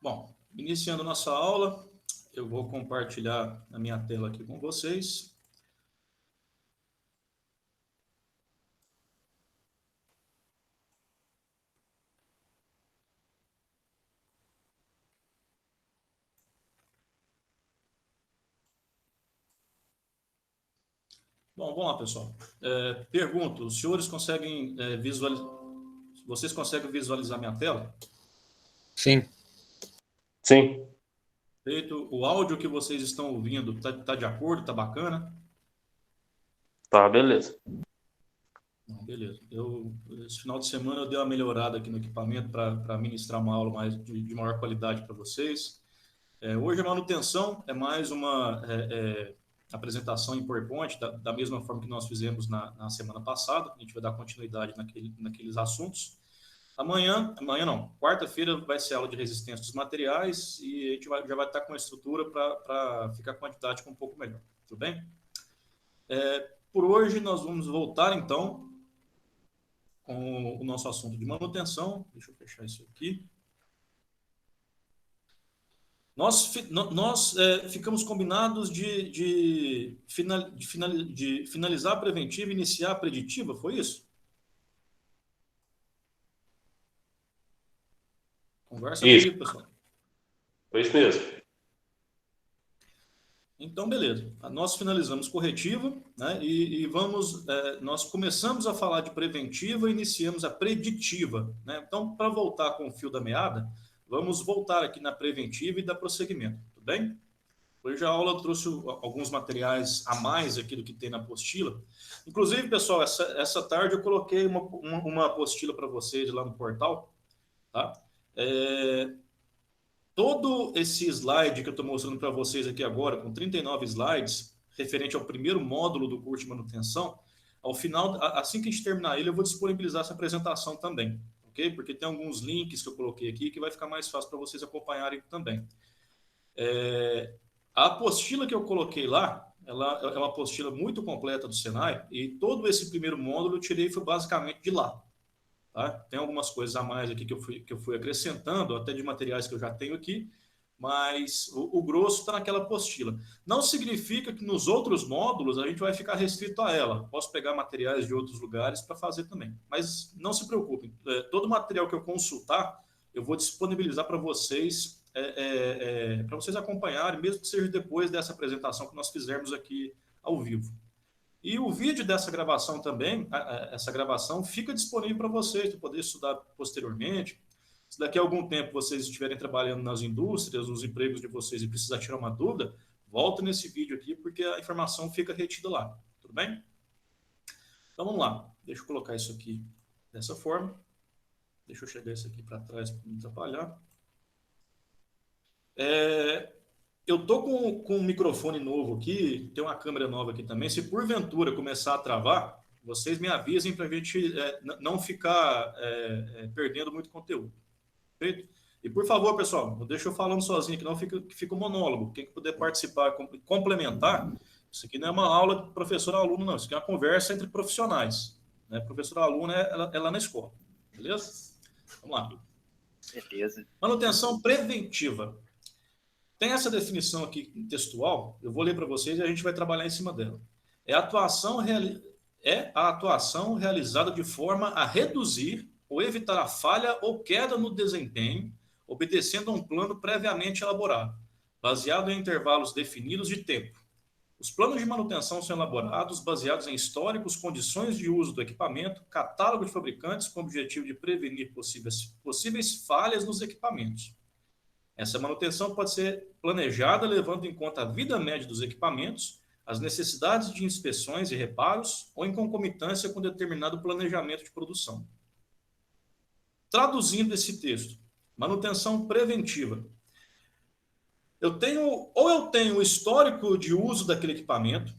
Bom, iniciando nossa aula, eu vou compartilhar a minha tela aqui com vocês. Bom, vamos lá, pessoal. Pergunto, os senhores conseguem visualizar... Vocês conseguem visualizar minha tela? Sim. Sim. Feito. O áudio que vocês estão ouvindo tá de acordo? Tá bacana? Tá, beleza. Não, beleza. Esse final de semana eu dei uma melhorada aqui no equipamento para ministrar uma aula mais de maior qualidade para vocês. Hoje a manutenção é mais uma apresentação em PowerPoint, da mesma forma que nós fizemos na semana passada. A gente vai dar continuidade naqueles assuntos. Amanhã não, quarta-feira vai ser aula de resistência dos materiais e a gente já vai estar com uma estrutura para ficar com a didática um pouco melhor. Tudo bem? Por hoje nós vamos voltar então com o nosso assunto de manutenção. Deixa eu fechar isso aqui. Nós ficamos combinados de finalizar a preventiva e iniciar a preditiva, foi isso? Conversa comigo, pessoal. Foi isso mesmo. Então, beleza. Nós finalizamos corretiva, né? E nós começamos a falar de preventiva e iniciamos a preditiva, né? Então, para voltar com o fio da meada, vamos voltar aqui na preventiva e dar prosseguimento, tudo bem? Hoje a aula trouxe alguns materiais a mais aqui do que tem na apostila. Inclusive, pessoal, essa tarde eu coloquei uma apostila para vocês lá no portal, tá? Todo esse slide que eu estou mostrando para vocês aqui agora, com 39 slides, referente ao primeiro módulo do curso de manutenção, ao final, assim que a gente terminar ele, eu vou disponibilizar essa apresentação também, ok? Porque tem alguns links que eu coloquei aqui que vai ficar mais fácil para vocês acompanharem também. A apostila que eu coloquei lá, ela é uma apostila muito completa do Senai, e todo esse primeiro módulo eu tirei foi basicamente de lá. Tá? Tem algumas coisas a mais aqui que eu fui acrescentando, até de materiais que eu já tenho aqui, mas o grosso está naquela apostila. Não significa que nos outros módulos a gente vai ficar restrito a ela. Posso pegar materiais de outros lugares para fazer também. Mas não se preocupem, todo material que eu consultar, eu vou disponibilizar para vocês, para vocês acompanharem, mesmo que seja depois dessa apresentação que nós fizermos aqui ao vivo. E o vídeo dessa gravação também, essa gravação fica disponível para vocês, para poder estudar posteriormente. Se daqui a algum tempo vocês estiverem trabalhando nas indústrias, nos empregos de vocês e precisar tirar uma dúvida, volta nesse vídeo aqui, porque a informação fica retida lá. Tudo bem? Então vamos lá. Deixa eu colocar isso aqui dessa forma. Deixa eu chegar isso aqui para trás para não atrapalhar. Eu estou com um microfone novo aqui, tem uma câmera nova aqui também. Se porventura começar a travar, vocês me avisem para a gente não ficar perdendo muito conteúdo. Perfeito? E por favor, pessoal, não deixa eu falando sozinho, que não fica um monólogo. Quem puder participar, complementar, isso aqui não é uma aula de professor-aluno, não. Isso aqui é uma conversa entre profissionais. Né? Professor-aluno é lá na escola. Beleza? Vamos lá. Beleza. Manutenção preventiva. Tem essa definição aqui textual, eu vou ler para vocês e a gente vai trabalhar em cima dela. É a atuação realizada de forma a reduzir ou evitar a falha ou queda no desempenho, obedecendo a um plano previamente elaborado, baseado em intervalos definidos de tempo. Os planos de manutenção são elaborados baseados em históricos, condições de uso do equipamento, catálogo de fabricantes com o objetivo de prevenir possíveis falhas nos equipamentos. Essa manutenção pode ser planejada levando em conta a vida média dos equipamentos, as necessidades de inspeções e reparos ou em concomitância com determinado planejamento de produção. Traduzindo esse texto, manutenção preventiva. Eu tenho o histórico de uso daquele equipamento,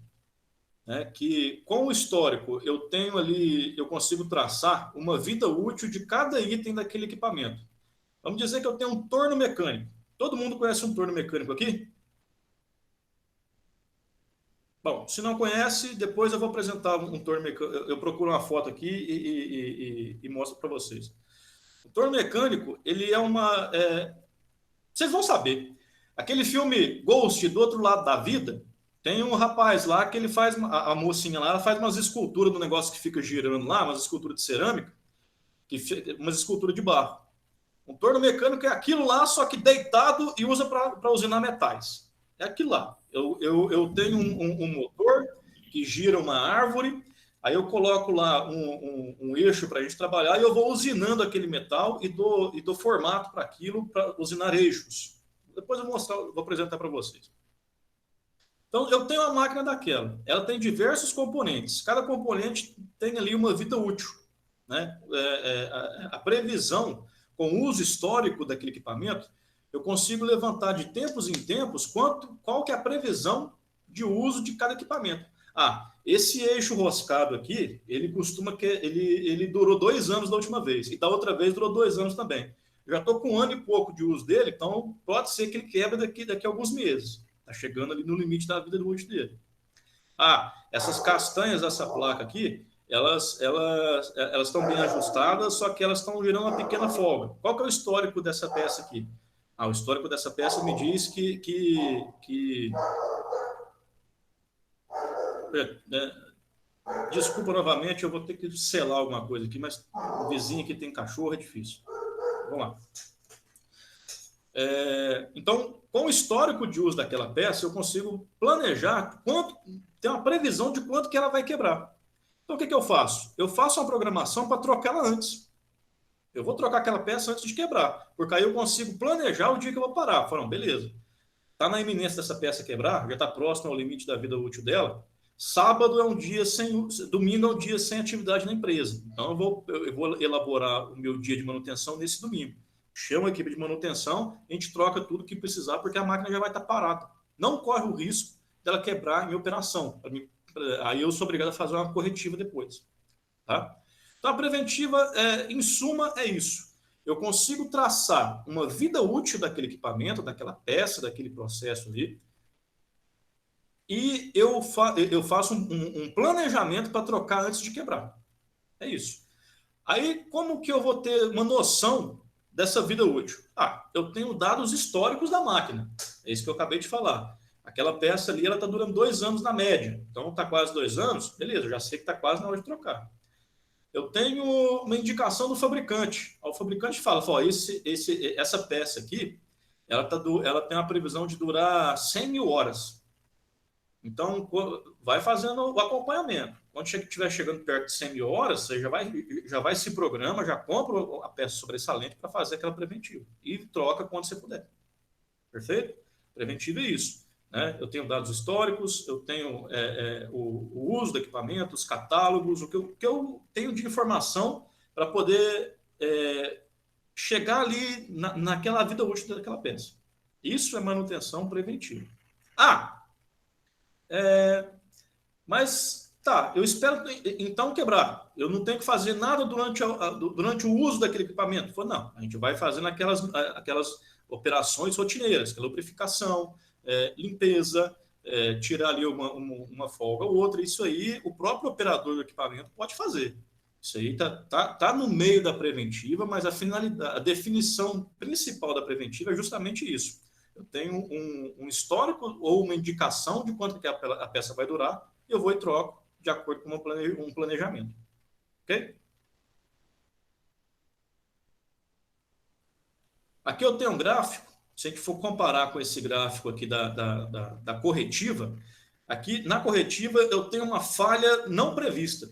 né, que com o histórico eu consigo traçar uma vida útil de cada item daquele equipamento. Vamos dizer que eu tenho um torno mecânico. Todo mundo conhece um torno mecânico aqui? Bom, se não conhece, depois eu vou apresentar um torno mecânico. Eu procuro uma foto aqui e mostro para vocês. O torno mecânico, ele é Vocês vão saber. Aquele filme Ghost, Do Outro Lado da Vida, tem um rapaz lá que ele faz, a mocinha lá, ela faz umas esculturas do negócio que fica girando lá, umas esculturas de cerâmica, umas esculturas de barro. Um torno mecânico é aquilo lá, só que deitado e usa para usinar metais. É aquilo lá. Eu tenho um motor que gira uma árvore, aí eu coloco lá um eixo para a gente trabalhar e eu vou usinando aquele metal e dou formato para aquilo, para usinar eixos. Depois eu vou apresentar para vocês. Então, eu tenho uma máquina daquela. Ela tem diversos componentes. Cada componente tem ali uma vida útil. Né? A previsão, com o uso histórico daquele equipamento, eu consigo levantar de tempos em tempos qual que é a previsão de uso de cada equipamento. Esse eixo roscado aqui, ele durou 2 anos da última vez, e da outra vez durou 2 anos também. Eu já estou com 1 ano e pouco de uso dele, então pode ser que ele quebre daqui a alguns meses. Está chegando ali no limite da vida útil dele. Essas castanhas dessa placa aqui, elas estão bem ajustadas, só que elas estão gerando uma pequena folga. Qual que é o histórico dessa peça aqui? O histórico dessa peça me diz que desculpa novamente, eu vou ter que selar alguma coisa aqui, mas o vizinho aqui tem cachorro, é difícil. Vamos lá. Então, com o histórico de uso daquela peça, eu consigo planejar ter uma previsão de quanto que ela vai quebrar. Então, o que eu faço? Eu faço uma programação para trocar ela antes. Eu vou trocar aquela peça antes de quebrar, porque aí eu consigo planejar o dia que eu vou parar. Falo, beleza, está na iminência dessa peça quebrar, já está próximo ao limite da vida útil dela. Sábado é um dia domingo é um dia sem atividade na empresa. Então, eu vou elaborar o meu dia de manutenção nesse domingo. Chama a equipe de manutenção, a gente troca tudo que precisar, porque a máquina já vai estar parada. Não corre o risco dela quebrar em operação. Aí eu sou obrigado a fazer uma corretiva depois. Tá? Então, a preventiva, em suma, é isso. Eu consigo traçar uma vida útil daquele equipamento, daquela peça, daquele processo ali, e eu faço um planejamento para trocar antes de quebrar. É isso. Aí, como que eu vou ter uma noção dessa vida útil? Eu tenho dados históricos da máquina. É isso que eu acabei de falar. Aquela peça ali, ela está durando 2 anos na média. Então, está quase 2 anos, beleza, eu já sei que está quase na hora de trocar. Eu tenho uma indicação do fabricante. O fabricante fala, essa peça aqui, ela tem uma previsão de durar 100 mil horas. Então, vai fazendo o acompanhamento. Quando estiver chegando perto de 100 mil horas, você já vai se programa, já compra a peça sobressalente para fazer aquela preventiva. E troca quando você puder. Perfeito? Preventivo é isso. Né? Eu tenho dados históricos, eu tenho o uso do equipamento, os catálogos, o que eu tenho de informação para poder chegar ali naquela vida útil daquela peça. Isso é manutenção preventiva. Mas eu espero então quebrar. Eu não tenho que fazer nada durante o uso daquele equipamento. Não, a gente vai fazendo aquelas operações rotineiras, que é lubrificação, limpeza, tirar ali uma folga ou outra. Isso aí o próprio operador do equipamento pode fazer. Isso aí tá no meio da preventiva, mas a definição principal da preventiva é justamente isso. Eu tenho um histórico ou uma indicação de quanto que a peça vai durar, e eu vou e troco de acordo com um planejamento. Ok? Aqui eu tenho um gráfico, se a gente for comparar com esse gráfico aqui da corretiva, aqui na corretiva eu tenho uma falha não prevista.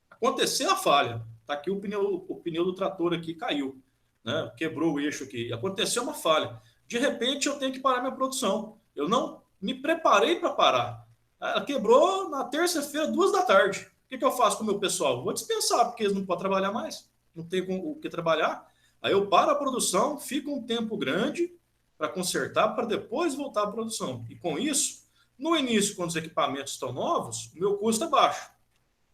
Aconteceu a falha, está aqui o pneu do trator aqui caiu, né? Quebrou o eixo aqui, aconteceu uma falha. De repente, eu tenho que parar minha produção. Eu não me preparei para parar. Ela quebrou na terça-feira, 2 da tarde. O que eu faço com o meu pessoal? Vou dispensar, porque eles não podem trabalhar mais. Não tem o que trabalhar. Aí eu paro a produção, fico um tempo grande para consertar, para depois voltar à produção. E com isso, no início, quando os equipamentos estão novos, o meu custo é baixo.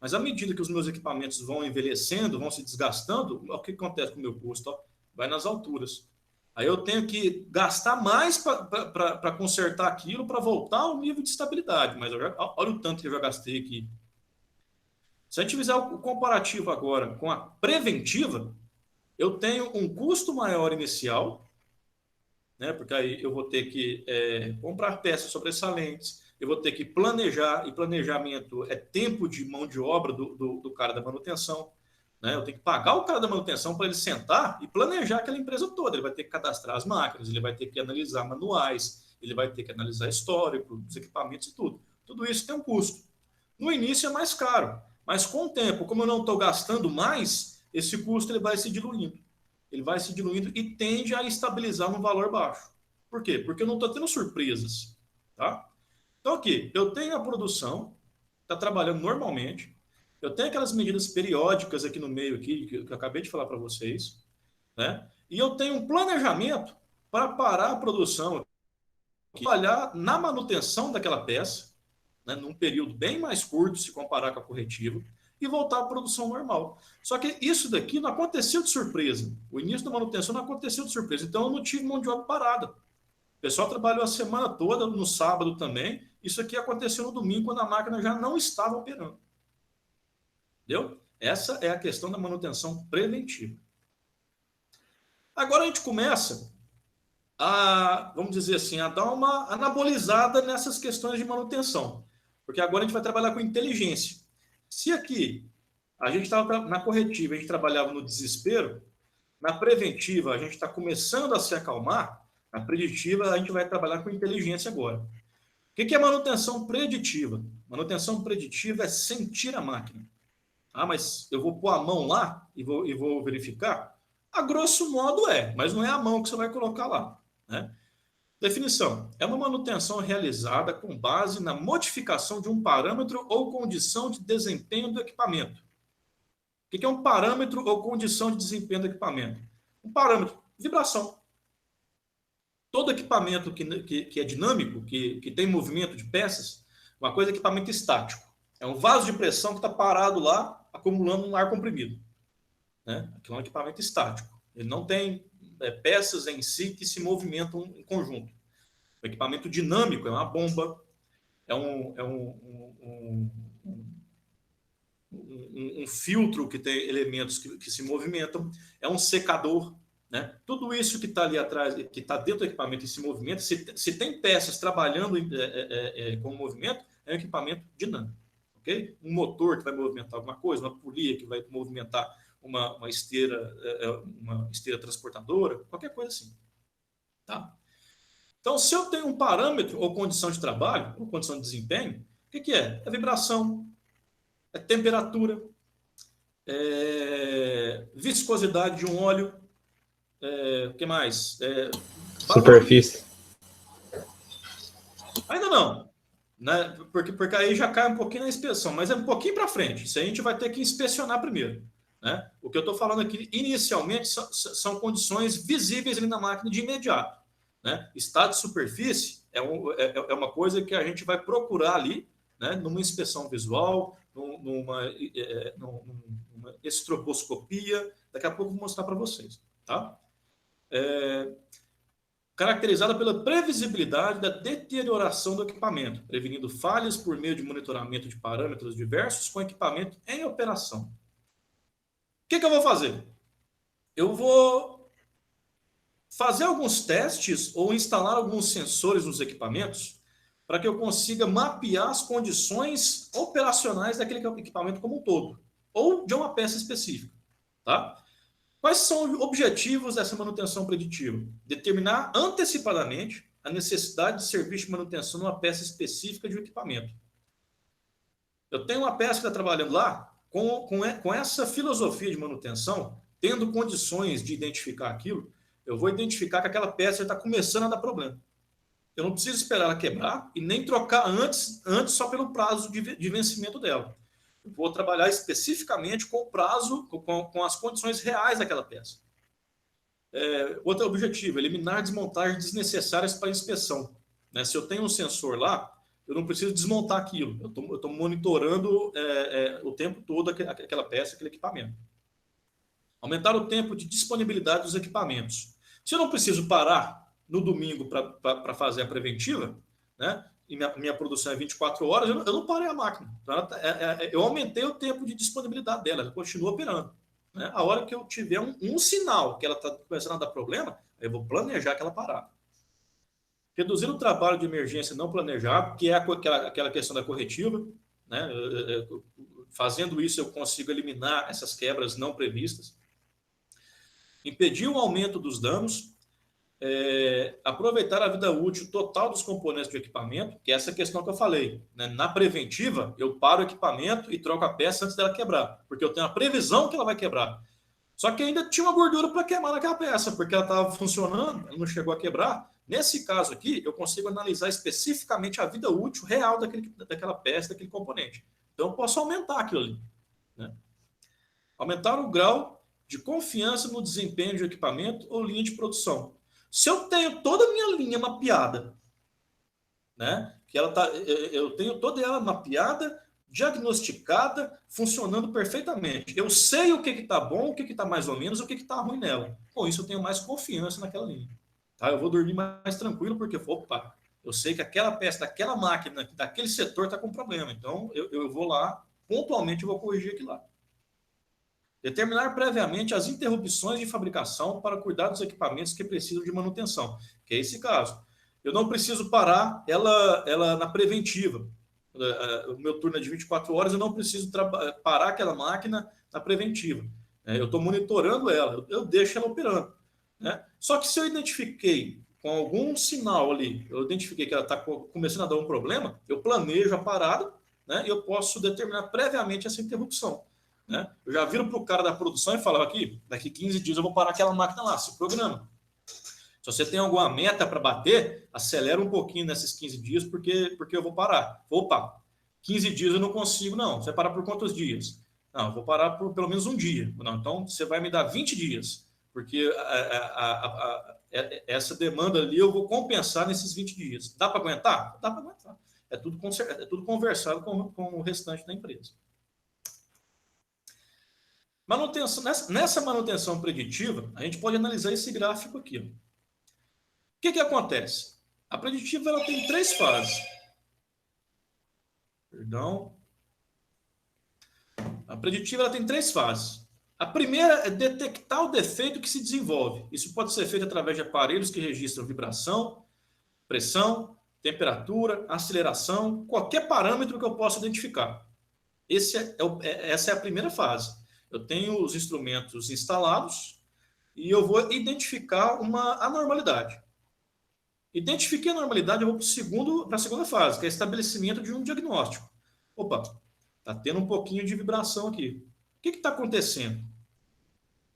Mas à medida que os meus equipamentos vão envelhecendo, vão se desgastando, o que acontece com o meu custo? Vai nas alturas. Aí eu tenho que gastar mais para consertar aquilo, para voltar ao nível de estabilidade. Mas olha o tanto que eu já gastei aqui. Se a gente fizer o comparativo agora com a preventiva, eu tenho um custo maior inicial, né? Porque aí eu vou ter que comprar peças sobressalentes, eu vou ter que planejar, e planejamento é tempo de mão de obra do cara da manutenção, né? Eu tenho que pagar o cara da manutenção para ele sentar e planejar aquela empresa toda. Ele vai ter que cadastrar as máquinas, ele vai ter que analisar manuais, ele vai ter que analisar histórico dos equipamentos e tudo. Tudo isso tem um custo. No início é mais caro, mas com o tempo, como eu não estou gastando mais, esse custo ele vai se diluindo. Ele vai se diluindo e tende a estabilizar num valor baixo. Por quê? Porque eu não estou tendo surpresas. Tá? Então, aqui, eu tenho a produção, está trabalhando normalmente, eu tenho aquelas medidas periódicas aqui no meio, aqui, que eu acabei de falar para vocês, né? E eu tenho um planejamento para parar a produção, trabalhar na manutenção daquela peça, né, num período bem mais curto, se comparar com a corretiva, e voltar à produção normal. Só que isso daqui não aconteceu de surpresa. O início da manutenção não aconteceu de surpresa. Então, eu não tive mão de obra parada. O pessoal trabalhou a semana toda, no sábado também. Isso aqui aconteceu no domingo, quando a máquina já não estava operando. Entendeu? Essa é a questão da manutenção preventiva. Agora a gente começa a, vamos dizer assim, a dar uma anabolizada nessas questões de manutenção. Porque agora a gente vai trabalhar com inteligência. Se aqui a gente estava na corretiva, a gente trabalhava no desespero, na preventiva a gente está começando a se acalmar, na preditiva a gente vai trabalhar com inteligência agora. O que é manutenção preditiva? Manutenção preditiva é sentir a máquina. Ah, mas eu vou pôr a mão lá e vou verificar? A grosso modo mas não é a mão que você vai colocar lá, né? Definição: é uma manutenção realizada com base na modificação de um parâmetro ou condição de desempenho do equipamento. O que é um parâmetro ou condição de desempenho do equipamento? Um parâmetro, vibração. Todo equipamento que é dinâmico, que tem movimento de peças, uma coisa é equipamento estático. É um vaso de pressão que está parado lá, acumulando um ar comprimido, né? Aquilo é um equipamento estático. Ele não tem peças em si que se movimentam em conjunto. O equipamento dinâmico é uma bomba, é um filtro que tem elementos que se movimentam, é um secador, né? Tudo isso que está ali atrás, que está dentro do equipamento e se movimenta, se tem peças trabalhando com movimento, é um equipamento dinâmico. Okay? Um motor que vai movimentar alguma coisa, uma polia que vai movimentar uma esteira transportadora, qualquer coisa assim. Tá? Então, se eu tenho um parâmetro ou condição de trabalho, ou condição de desempenho, o que é? É vibração, é temperatura, viscosidade de um óleo, o que mais? Superfície. Ainda não, né? Porque aí já cai um pouquinho na inspeção, mas é um pouquinho para frente. Isso aí a gente vai ter que inspecionar primeiro, né? O que eu estou falando aqui, inicialmente, são condições visíveis ali na máquina de imediato, né? Estado de superfície é uma coisa que a gente vai procurar ali, né? Numa inspeção visual, numa estroboscopia. Daqui a pouco eu vou mostrar para vocês, tá? Caracterizada pela previsibilidade da deterioração do equipamento, prevenindo falhas por meio de monitoramento de parâmetros diversos com equipamento em operação. O que eu vou fazer? Eu vou fazer alguns testes ou instalar alguns sensores nos equipamentos para que eu consiga mapear as condições operacionais daquele equipamento como um todo, ou de uma peça específica, tá? Quais são os objetivos dessa manutenção preditiva? Determinar antecipadamente a necessidade de serviço de manutenção numa peça específica de um equipamento. Eu tenho uma peça que está trabalhando lá, com essa filosofia de manutenção, tendo condições de identificar aquilo, eu vou identificar que aquela peça está começando a dar problema. Eu não preciso esperar ela quebrar e nem trocar antes só pelo prazo de vencimento dela. Eu vou trabalhar especificamente com o prazo, com as condições reais daquela peça. Outro objetivo, eliminar desmontagens desnecessárias para inspeção, né? Se eu tenho um sensor lá, eu não preciso desmontar aquilo. Eu estou monitorando o tempo todo aquela peça, aquele equipamento. Aumentar o tempo de disponibilidade dos equipamentos. Se eu não preciso parar no domingo para fazer a preventiva, né? E minha produção é 24 horas, eu não parei a máquina. Então, eu aumentei o tempo de disponibilidade dela, ela continua operando, né? A hora que eu tiver um sinal que ela está começando a dar problema, eu vou planejar aquela parada. Reduzir o trabalho de emergência não planejado, que é aquela questão da corretiva, né? Fazendo isso, eu consigo eliminar essas quebras não previstas. Impedir o aumento dos danos, aproveitar a vida útil total dos componentes do equipamento, que é essa questão que eu falei, né? Na preventiva, eu paro o equipamento e troco a peça antes dela quebrar, porque eu tenho a previsão que ela vai quebrar. Só que ainda tinha uma gordura para queimar naquela peça, porque ela estava funcionando, ela não chegou a quebrar. Nesse caso aqui, eu consigo analisar especificamente a vida útil real daquela peça, daquele componente. Então, eu posso aumentar aquilo ali, né? Aumentar o grau de confiança no desempenho de equipamento ou linha de produção. Se eu tenho toda a minha linha mapeada, né, eu tenho toda ela mapeada, diagnosticada, funcionando perfeitamente. Eu sei o que está bom, o que está mais ou menos, o que está ruim nela. Com isso, eu tenho mais confiança naquela linha. Tá? Eu vou dormir mais tranquilo, porque, opa, eu sei que aquela peça daquela máquina, daquele setor está com problema. Então, eu vou lá, pontualmente, eu vou corrigir aquilo lá. Determinar previamente as interrupções de fabricação para cuidar dos equipamentos que precisam de manutenção, que é esse caso. Eu não preciso parar ela na preventiva. O meu turno é de 24 horas, eu não preciso parar aquela máquina na preventiva. Eu estou monitorando ela, eu deixo ela operando, né? Só que se eu identifiquei com algum sinal ali, eu identifiquei que ela está começando a dar um problema, eu planejo a parada, né? E eu posso determinar previamente essa interrupção. Né? Eu já viro para o cara da produção e falo aqui, daqui 15 dias eu vou parar aquela máquina lá, se programa. Se você tem alguma meta para bater, acelera um pouquinho nesses 15 dias, porque eu vou parar. Opa, 15 dias eu não consigo, não. Você vai parar por quantos dias? Não, eu vou parar por pelo menos um dia. Não, então você vai me dar 20 dias, porque essa demanda ali eu vou compensar nesses 20 dias. Dá para aguentar? Dá para aguentar. É tudo conversado com o restante da empresa. Manutenção, nessa manutenção preditiva, a gente pode analisar esse gráfico aqui. Ó. O que acontece? A preditiva ela tem 3 fases. Perdão. A preditiva ela tem 3 fases. A primeira é detectar o defeito que se desenvolve. Isso pode ser feito através de aparelhos que registram vibração, pressão, temperatura, aceleração, qualquer parâmetro que eu possa identificar. Essa é a primeira fase. Eu tenho os instrumentos instalados e eu vou identificar uma anormalidade. Identifiquei a anormalidade, eu vou para a segunda fase, que é estabelecimento de um diagnóstico. Opa, está tendo um pouquinho de vibração aqui. O que está acontecendo?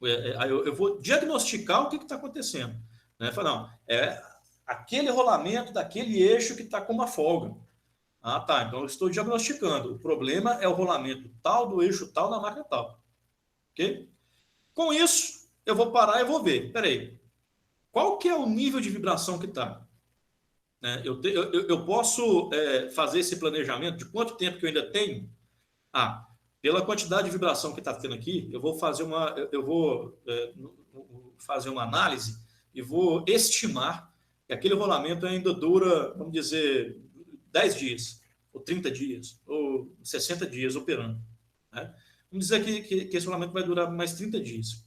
Eu vou diagnosticar o que está acontecendo. Né? Fala, não, é aquele rolamento daquele eixo que está com uma folga. Ah, tá, então eu estou diagnosticando. O problema é o rolamento tal do eixo tal na máquina tal. Ok? Com isso, eu vou parar e vou ver. Peraí, qual que é o nível de vibração que está? Né? Eu posso fazer esse planejamento de quanto tempo que eu ainda tenho? Ah, pela quantidade de vibração que está tendo aqui, eu vou fazer uma análise e vou estimar que aquele rolamento ainda dura, vamos dizer, 10 dias, ou 30 dias, ou 60 dias operando. Né? Vamos dizer que esse rolamento vai durar mais 30 dias.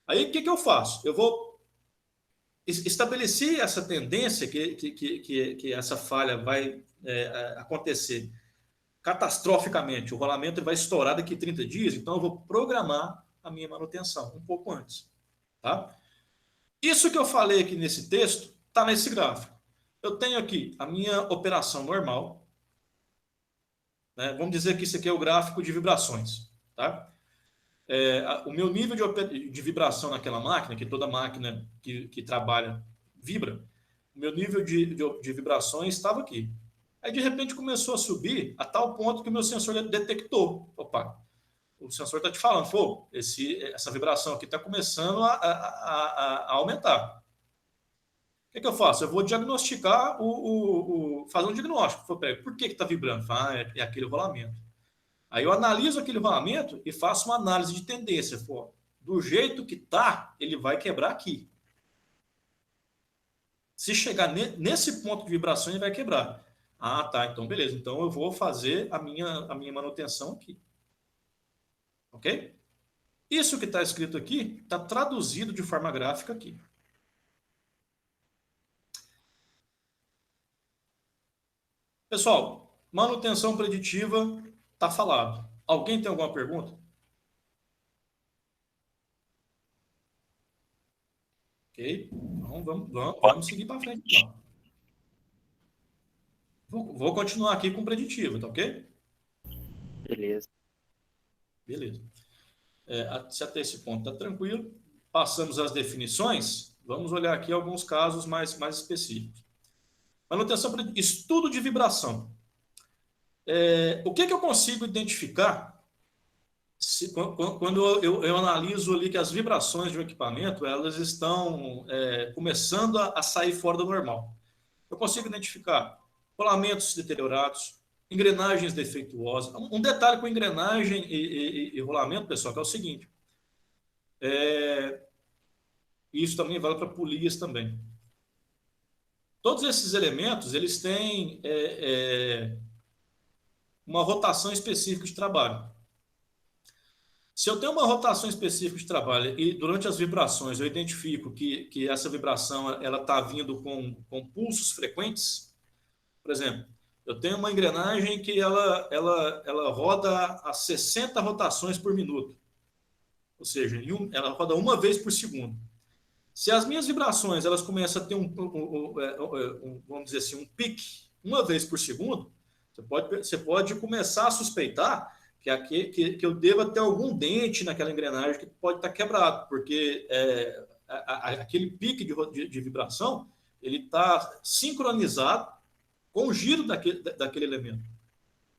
Aí, o que eu faço? Eu vou estabelecer essa tendência que essa falha vai acontecer catastroficamente. O rolamento vai estourar daqui a 30 dias, então eu vou programar a minha manutenção um pouco antes. Tá? Isso que eu falei aqui nesse texto está nesse gráfico. Eu tenho aqui a minha operação normal. Né? Vamos dizer que isso aqui é o gráfico de vibrações. Tá? O meu nível de vibração naquela máquina, que toda máquina que trabalha vibra, o meu nível de vibrações estava aqui. Aí, de repente, começou a subir a tal ponto que o meu sensor detectou. Opa, o sensor está te falando, pô, essa vibração aqui está começando a aumentar. O que eu faço? Eu vou diagnosticar, fazer um diagnóstico. Por que está vibrando? É aquele rolamento. Aí eu analiso aquele rolamento e faço uma análise de tendência. Pô, do jeito que está, ele vai quebrar aqui. Se chegar nesse ponto de vibração, ele vai quebrar. Ah, tá, então beleza. Então eu vou fazer a minha manutenção aqui. Ok? Isso que está escrito aqui está traduzido de forma gráfica aqui. Pessoal, manutenção preditiva está falado. Alguém tem alguma pergunta? Ok? Então, vamos seguir para frente. Então. Vou continuar aqui com preditiva, tá ok? Beleza. Beleza. Se até esse ponto está tranquilo, passamos às definições, vamos olhar aqui alguns casos mais específicos. Manutenção, estudo de vibração. O que eu consigo identificar quando eu analiso ali que as vibrações de um equipamento elas estão começando a sair fora do normal? Eu consigo identificar rolamentos deteriorados, engrenagens defeituosas. Um detalhe com engrenagem e rolamento, pessoal, que é o seguinte. Isso também vale para polias também. Todos esses elementos, eles têm uma rotação específica de trabalho. Se eu tenho uma rotação específica de trabalho e durante as vibrações eu identifico que essa vibração ela está vindo com pulsos frequentes, por exemplo, eu tenho uma engrenagem que ela roda a 60 rotações por minuto. Ou seja, ela roda uma vez por segundo. Se as minhas vibrações elas começam a ter vamos dizer assim, um pique uma vez por segundo, você pode começar a suspeitar que eu deva ter algum dente naquela engrenagem que pode estar quebrado, porque aquele pique de vibração ele está sincronizado com o giro daquele elemento.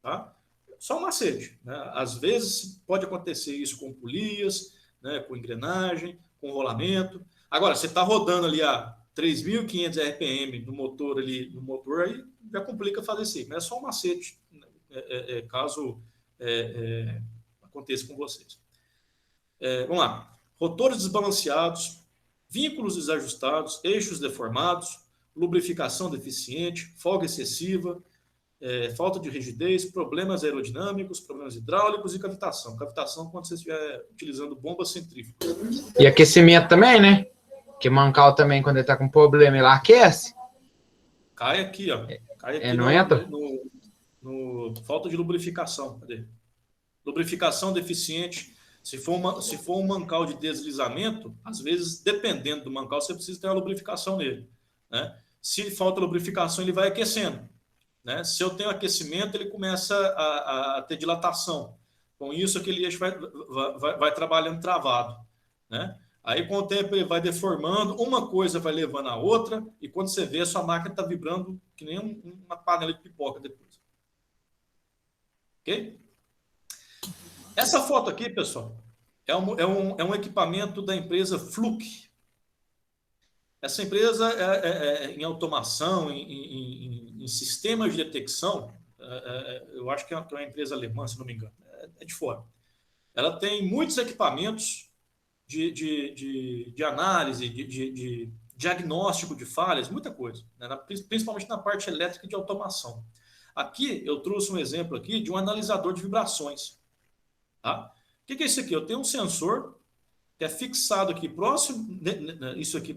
Tá? Só um macete. Né? Às vezes pode acontecer isso com polias, né? Com engrenagem, com rolamento. Agora, você está rodando ali a 3.500 RPM no motor, aí já complica fazer isso. Mas é só um macete, caso aconteça com vocês. Vamos lá. Rotores desbalanceados, vínculos desajustados, eixos deformados, lubrificação deficiente, folga excessiva, falta de rigidez, problemas aerodinâmicos, problemas hidráulicos e cavitação. Cavitação quando você estiver utilizando bomba centrífuga. E aquecimento também, né? Porque mancal também, quando ele está com problema, ele aquece. Cai aqui, ó. Cai aqui não entra? no falta de lubrificação. Cadê? Lubrificação deficiente. Se for um mancal de deslizamento, às vezes, dependendo do mancal, você precisa ter uma lubrificação nele. Né? Se falta lubrificação, ele vai aquecendo. Né? Se eu tenho aquecimento, ele começa a ter dilatação. Com isso, aquele eixo vai trabalhando travado. Né? Aí, com o tempo, ele vai deformando, uma coisa vai levando a outra, e quando você vê, a sua máquina está vibrando que nem uma panela de pipoca depois. Ok? Essa foto aqui, pessoal, é um equipamento da empresa Fluke. Essa empresa, em automação, em sistemas de detecção, eu acho que é uma empresa alemã, se não me engano, é de fora. Ela tem muitos equipamentos de análise, de diagnóstico de falhas, muita coisa, né? Principalmente na parte elétrica e de automação. Aqui, eu trouxe um exemplo aqui de um analisador de vibrações. Tá? O que é isso aqui? Eu tenho um sensor que é fixado aqui próximo, isso aqui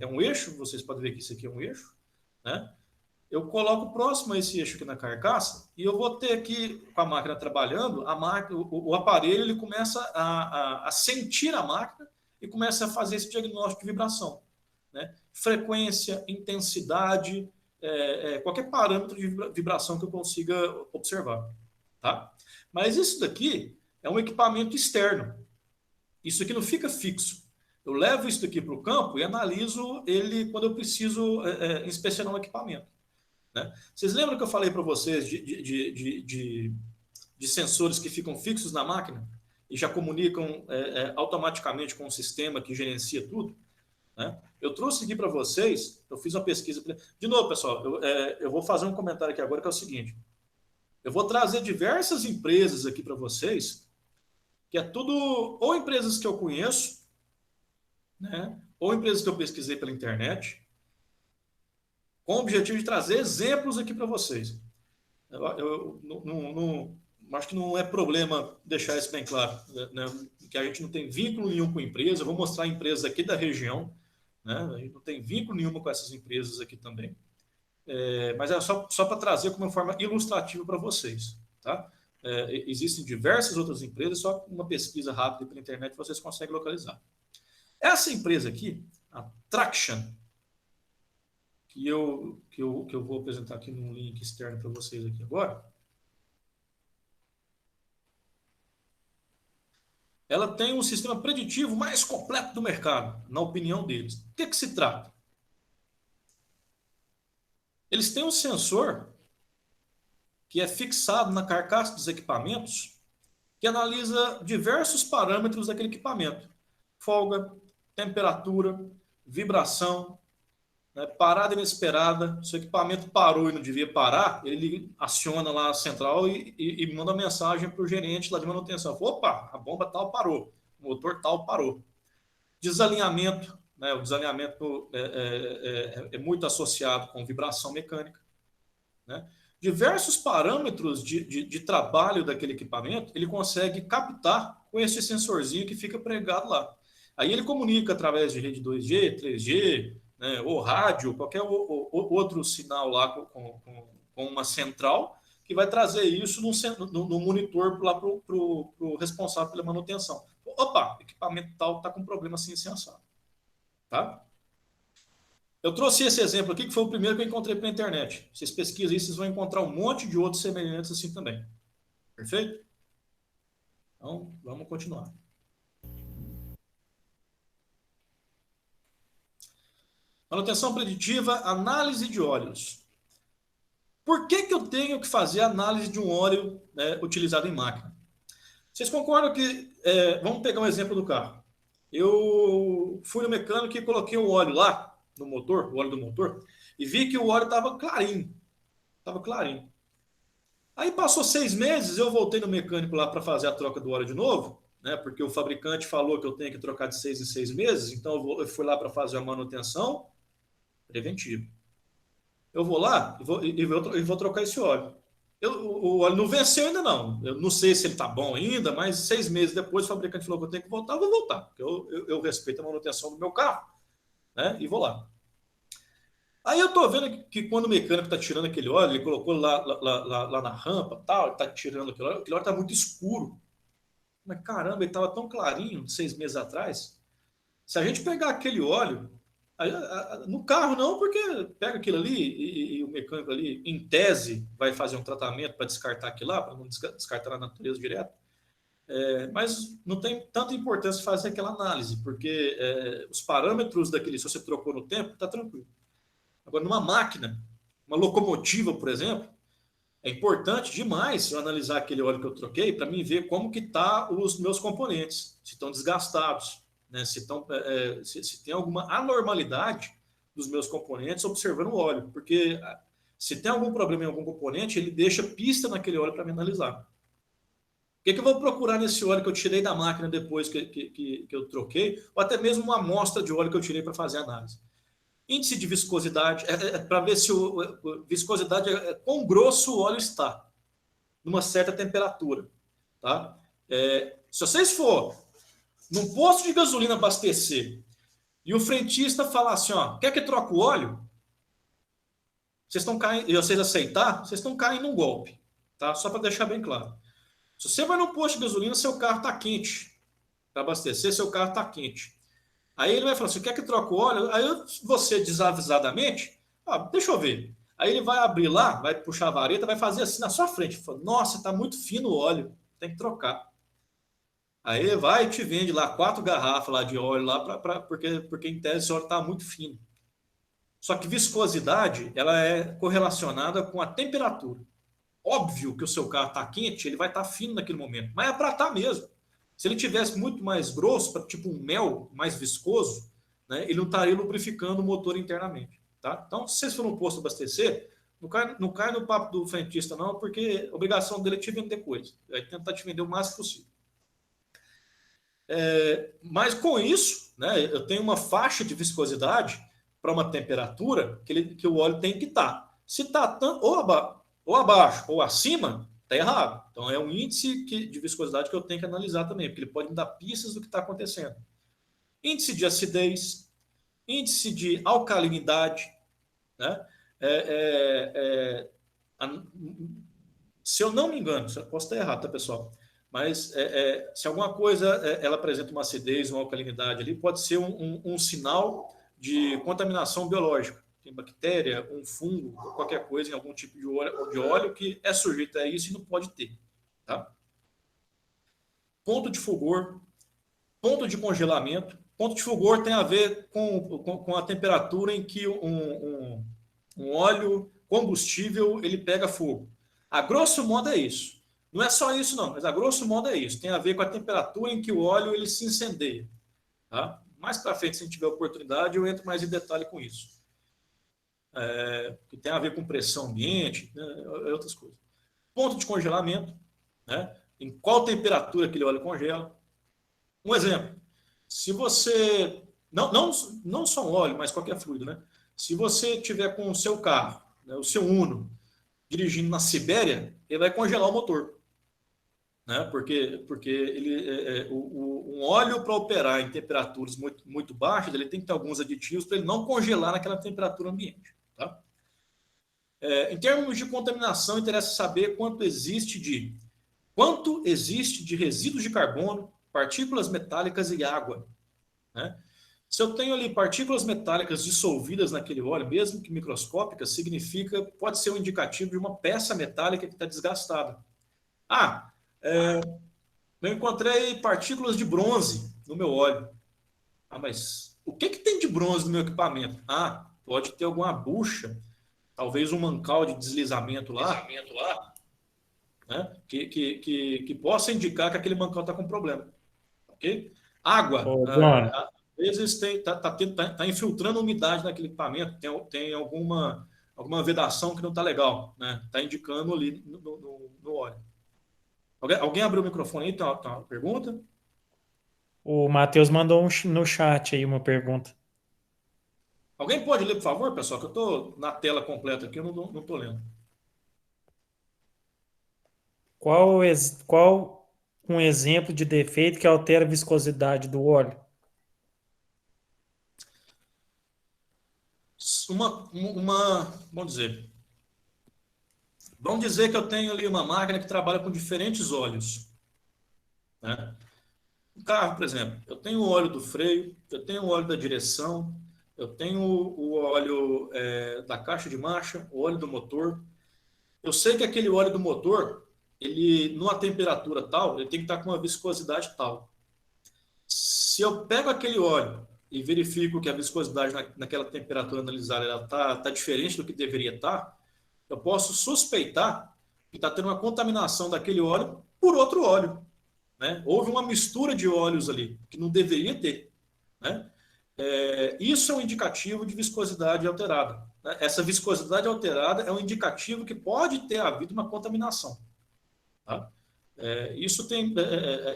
é um eixo, vocês podem ver que isso aqui é um eixo, né? Eu coloco próximo a esse eixo aqui na carcaça e eu vou ter aqui, com a máquina trabalhando, o aparelho ele começa a sentir a máquina e começa a fazer esse diagnóstico de vibração. Né? Frequência, intensidade, qualquer parâmetro de vibração que eu consiga observar. Tá? Mas isso daqui é um equipamento externo. Isso aqui não fica fixo. Eu levo isso daqui para o campo e analiso ele quando eu preciso inspecionar um equipamento. Né? Vocês lembram que eu falei para vocês de sensores que ficam fixos na máquina e já comunicam automaticamente com o sistema que gerencia tudo? Né? Eu trouxe aqui para vocês, eu fiz uma pesquisa. De novo, pessoal, eu vou fazer um comentário aqui agora que é o seguinte. Eu vou trazer diversas empresas aqui para vocês, que é tudo ou empresas que eu conheço, né? Ou empresas que eu pesquisei pela internet, com o objetivo de trazer exemplos aqui para vocês. Eu acho que não é problema deixar isso bem claro, né? Que a gente não tem vínculo nenhum com empresa. Eu vou mostrar empresas aqui da região, né? A gente não tem vínculo nenhum com essas empresas aqui também. mas é só para trazer como uma forma ilustrativa para vocês. Tá? Existem diversas outras empresas, só com uma pesquisa rápida pela internet vocês conseguem localizar. Essa empresa aqui, a Traction, que eu vou apresentar aqui num link externo para vocês aqui agora, ela tem um sistema preditivo mais completo do mercado, na opinião deles. O que se trata? Eles têm um sensor que é fixado na carcaça dos equipamentos que analisa diversos parâmetros daquele equipamento. Folga, temperatura, vibração, né, parada inesperada. Se o equipamento parou e não devia parar, ele aciona lá a central e manda uma mensagem para o gerente lá de manutenção. Opa, a bomba tal parou, o motor tal parou. Desalinhamento, né, o desalinhamento é muito associado com vibração mecânica. Né? Diversos parâmetros de trabalho daquele equipamento, ele consegue captar com esse sensorzinho que fica pregado lá. Aí ele comunica através de rede 2G, 3G, né, ou rádio, qualquer outro sinal lá com uma central, que vai trazer isso no monitor lá para o responsável pela manutenção. Opa, equipamento tal está com problema assim, assado. Tá? Eu trouxe esse exemplo aqui, que foi o primeiro que eu encontrei pela internet. Vocês pesquisam aí, vocês vão encontrar um monte de outros semelhantes assim também. Perfeito? Então, vamos continuar. Manutenção preditiva, análise de óleos. Por que eu tenho que fazer análise de um óleo, né, utilizado em máquina? Vocês concordam que... vamos pegar um exemplo do carro. Eu fui no mecânico e coloquei o óleo lá, no motor, o óleo do motor, e vi que o óleo estava clarinho. Estava clarinho. Aí passou 6 meses, eu voltei no mecânico lá para fazer a troca do óleo de novo, né, porque o fabricante falou que eu tenho que trocar de 6 em 6 meses, então eu fui lá para fazer a manutenção preventiva. Eu vou lá e vou trocar esse óleo. O óleo não venceu ainda não. Eu não sei se ele está bom ainda, mas 6 meses depois o fabricante falou que eu tenho que voltar, eu vou voltar, porque eu respeito a manutenção do meu carro. Né? E vou lá. Aí eu tô vendo que quando o mecânico tá tirando aquele óleo, ele colocou lá na rampa, tal, tá tirando aquele óleo tá muito escuro. Mas caramba, ele tava tão clarinho 6 meses atrás. Se a gente pegar aquele óleo, no carro não, porque pega aquilo ali e o mecânico ali, em tese, vai fazer um tratamento para descartar aquilo lá, para não descartar na natureza direto. Mas não tem tanta importância fazer aquela análise, porque os parâmetros daquele, se você trocou no tempo, está tranquilo. Agora, numa máquina, uma locomotiva, por exemplo, é importante demais eu analisar aquele óleo que eu troquei para mim ver como que tá os meus componentes, se estão desgastados, né? Se tem alguma anormalidade dos meus componentes observando o óleo, porque se tem algum problema em algum componente, ele deixa pista naquele óleo para me analisar. O que eu vou procurar nesse óleo que eu tirei da máquina depois que eu troquei, ou até mesmo uma amostra de óleo que eu tirei para fazer a análise? Índice de viscosidade, para ver se viscosidade quão grosso o óleo está, numa certa temperatura. Tá? Se vocês for num posto de gasolina abastecer e o frentista falar assim, ó, quer que troque o óleo? Vocês estão caindo, e vocês aceitar, vocês estão caindo num golpe. Tá? Só para deixar bem claro. Se você vai no posto de gasolina, seu carro está quente. Para abastecer, seu carro está quente. Aí ele vai falar assim, quer que troque o óleo? Aí você, desavisadamente, deixa eu ver. Aí ele vai abrir lá, vai puxar a vareta, vai fazer assim na sua frente. Fala, nossa, está muito fino o óleo, tem que trocar. Aí ele vai e te vende lá 4 garrafas lá de óleo, lá porque em tese esse óleo está muito fino. Só que viscosidade, ela é correlacionada com a temperatura. Óbvio que o seu carro está quente, ele vai estar fino naquele momento, mas é para estar mesmo. Se ele tivesse muito mais grosso, tipo um mel mais viscoso, né, ele não estaria lubrificando o motor internamente. Tá? Então, se vocês forem no posto abastecer, não cai no papo do frentista, não, porque a obrigação dele é te vender coisa. Vai tentar te vender o máximo possível. Mas com isso, né, eu tenho uma faixa de viscosidade para uma temperatura que o óleo tem que estar. Se está ou abaixo ou acima, está errado. Então, é um índice de viscosidade que eu tenho que analisar também, porque ele pode me dar pistas do que está acontecendo. Índice de acidez, índice de alcalinidade, né? a- se eu não me engano, eu posso estar errado, tá, pessoal? Mas se alguma coisa ela apresenta uma acidez, uma alcalinidade ali, pode ser um sinal de contaminação biológica. Tem bactéria, um fungo, qualquer coisa em algum tipo de óleo que é sujeito a isso e não pode ter. Tá? Ponto de fulgor, ponto de congelamento. Ponto de fulgor tem a ver com a temperatura em que um óleo combustível ele pega fogo. A grosso modo é isso. Não é só isso, não, mas a grosso modo é isso. Tem a ver com a temperatura em que o óleo ele se incendeia. Tá? Mais para frente, se a gente tiver oportunidade, eu entro mais em detalhe com isso. Que tem a ver com pressão ambiente, né, outras coisas. Ponto de congelamento, né? Em qual temperatura aquele óleo congela. Um exemplo, se você, não só um óleo, mas qualquer fluido, né? Se você tiver com o seu carro, né, o seu Uno, dirigindo na Sibéria, ele vai congelar o motor. Né? Porque um óleo para operar em temperaturas muito, muito baixas, ele tem que ter alguns aditivos para ele não congelar naquela temperatura ambiente. Tá? Em termos de contaminação, interessa saber quanto existe de resíduos de carbono, partículas metálicas e água. Né? Se eu tenho ali partículas metálicas dissolvidas naquele óleo, mesmo que microscópicas, pode ser um indicativo de uma peça metálica que está desgastada. Eu encontrei partículas de bronze no meu óleo. Mas o que tem de bronze no meu equipamento? Pode ter alguma bucha, talvez um mancal de deslizamento lá, né? que possa indicar que aquele mancal está com problema. Ok? Água. Às vezes está infiltrando umidade naquele equipamento, tem alguma vedação que não está legal, né? Está indicando ali no óleo. Alguém abriu o microfone aí? Tem uma pergunta? O Matheus mandou no chat aí uma pergunta. Alguém pode ler, por favor, pessoal? Que eu estou na tela completa aqui, eu não estou lendo. Qual um exemplo de defeito que altera a viscosidade do óleo? Vamos dizer que eu tenho ali uma máquina que trabalha com diferentes óleos. Né? Um carro, por exemplo, eu tenho o óleo do freio, eu tenho o óleo da direção, eu tenho o óleo da caixa de marcha, o óleo do motor. Eu sei que aquele óleo do motor, ele, numa temperatura tal, ele tem que estar com uma viscosidade tal. Se eu pego aquele óleo e verifico que a viscosidade naquela temperatura analisada está diferente do que deveria estar, eu posso suspeitar que está tendo uma contaminação daquele óleo por outro óleo. Né? Houve uma mistura de óleos ali, que não deveria ter. Né? Isso é um indicativo de viscosidade alterada. Né? Essa viscosidade alterada é um indicativo que pode ter havido uma contaminação. Tá?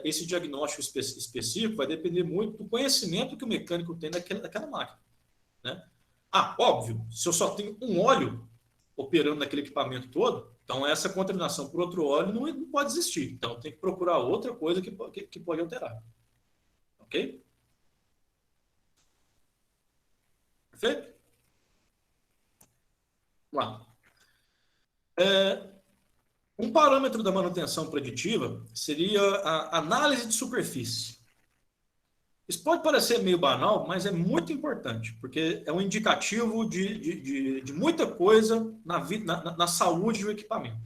Esse diagnóstico específico vai depender muito do conhecimento que o mecânico tem daquela máquina. Né? Óbvio, se eu só tenho um óleo operando naquele equipamento todo, então essa contaminação por outro óleo não pode existir. Então tem que procurar outra coisa que pode alterar. Ok? Perfeito? Vamos lá. Um parâmetro da manutenção preditiva seria a análise de superfície. Isso pode parecer meio banal, mas é muito importante, porque é um indicativo de muita coisa na saúde do equipamento.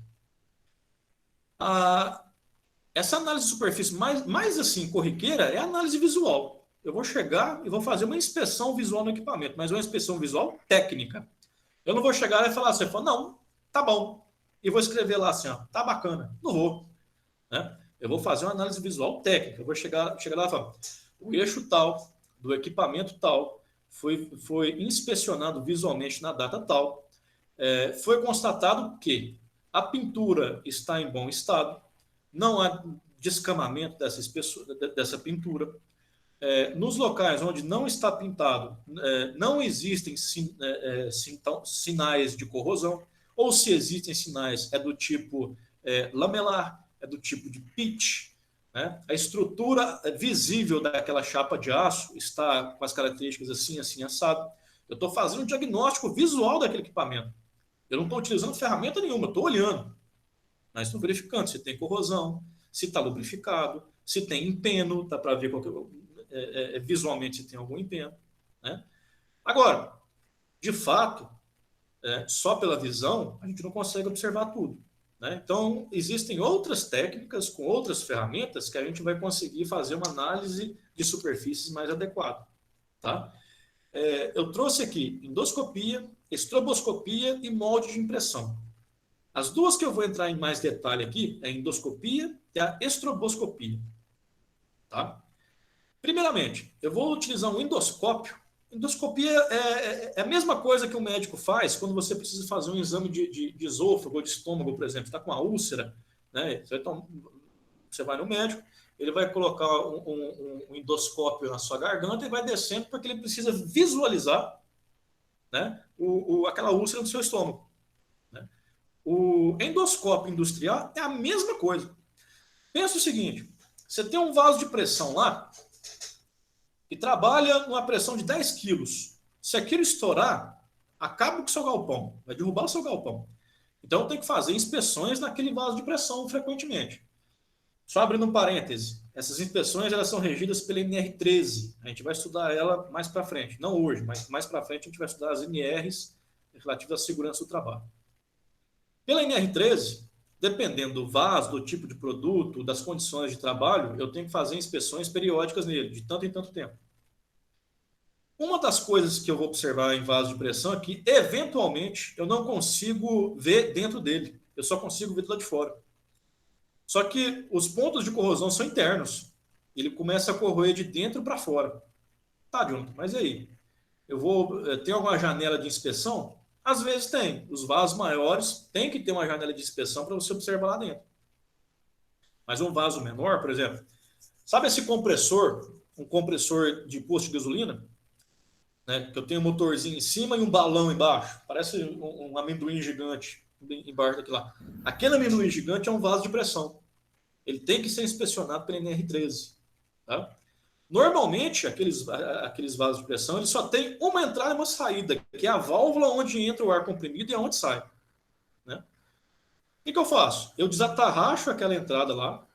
Essa análise de superfície mais assim, corriqueira, é a análise visual. Eu vou chegar e vou fazer uma inspeção visual no equipamento, mas uma inspeção visual técnica. Eu não vou chegar e falar assim, não, tá bom. E vou escrever lá assim, tá bacana. Não vou. Né? Eu vou fazer uma análise visual técnica. Eu vou chegar lá e falar, o eixo tal, do equipamento tal, foi inspecionado visualmente na data tal. Foi constatado que a pintura está em bom estado, não há descamamento dessa pintura. Nos locais onde não está pintado, não existem sinais de corrosão, ou se existem sinais, é do tipo lamelar, é do tipo de pitch. Né? A estrutura visível daquela chapa de aço está com as características assim, assim, assado. Eu estou fazendo um diagnóstico visual daquele equipamento. Eu não estou utilizando ferramenta nenhuma, estou olhando. Mas estou verificando se tem corrosão, se está lubrificado, se tem empeno, dá para ver visualmente se tem algum empeno. Né? Agora, de fato, só pela visão, a gente não consegue observar tudo. Né? Então, existem outras técnicas com outras ferramentas que a gente vai conseguir fazer uma análise de superfícies mais adequada. Tá? Eu trouxe aqui endoscopia, estroboscopia e molde de impressão. As duas que eu vou entrar em mais detalhe aqui é a endoscopia e a estroboscopia. Tá? Primeiramente, eu vou utilizar um endoscópio. Endoscopia é a mesma coisa que o médico faz quando você precisa fazer um exame de esôfago ou de estômago, por exemplo. Você está com uma úlcera, né? Você vai no médico, ele vai colocar um endoscópio na sua garganta e vai descendo porque ele precisa visualizar, né, aquela úlcera no seu estômago. Né? O endoscópio industrial é a mesma coisa. Pensa o seguinte, você tem um vaso de pressão lá e trabalha numa pressão de 10 quilos. Se aquilo estourar, acaba com o seu galpão, vai derrubar o seu galpão. Então tem que fazer inspeções naquele vaso de pressão frequentemente. Só abrindo um parêntese, essas inspeções elas são regidas pela NR13. A gente vai estudar ela mais para frente. Não hoje, mas mais para frente a gente vai estudar as NRs relativas à segurança do trabalho. Pela NR13, dependendo do vaso, do tipo de produto, das condições de trabalho, eu tenho que fazer inspeções periódicas nele, de tanto em tanto tempo. Uma das coisas que eu vou observar em vaso de pressão é que, eventualmente, eu não consigo ver dentro dele. Eu só consigo ver do lado de fora. Só que os pontos de corrosão são internos. Ele começa a corroer de dentro para fora. Tá, Jonathan, mas e aí? Eu vou ter alguma janela de inspeção? Às vezes tem. Os vasos maiores têm que ter uma janela de inspeção para você observar lá dentro. Mas um vaso menor, por exemplo, sabe esse compressor, um compressor de posto de gasolina? Né, que eu tenho um motorzinho em cima e um balão embaixo. Parece um amendoim gigante embaixo daquilo lá. Aquele amendoim gigante é um vaso de pressão. Ele tem que ser inspecionado pela NR13. Tá? Normalmente, aqueles vasos de pressão, eles só tem uma entrada e uma saída, que é a válvula onde entra o ar comprimido e aonde sai. Né? O que eu faço? Eu desatarracho aquela entrada lá.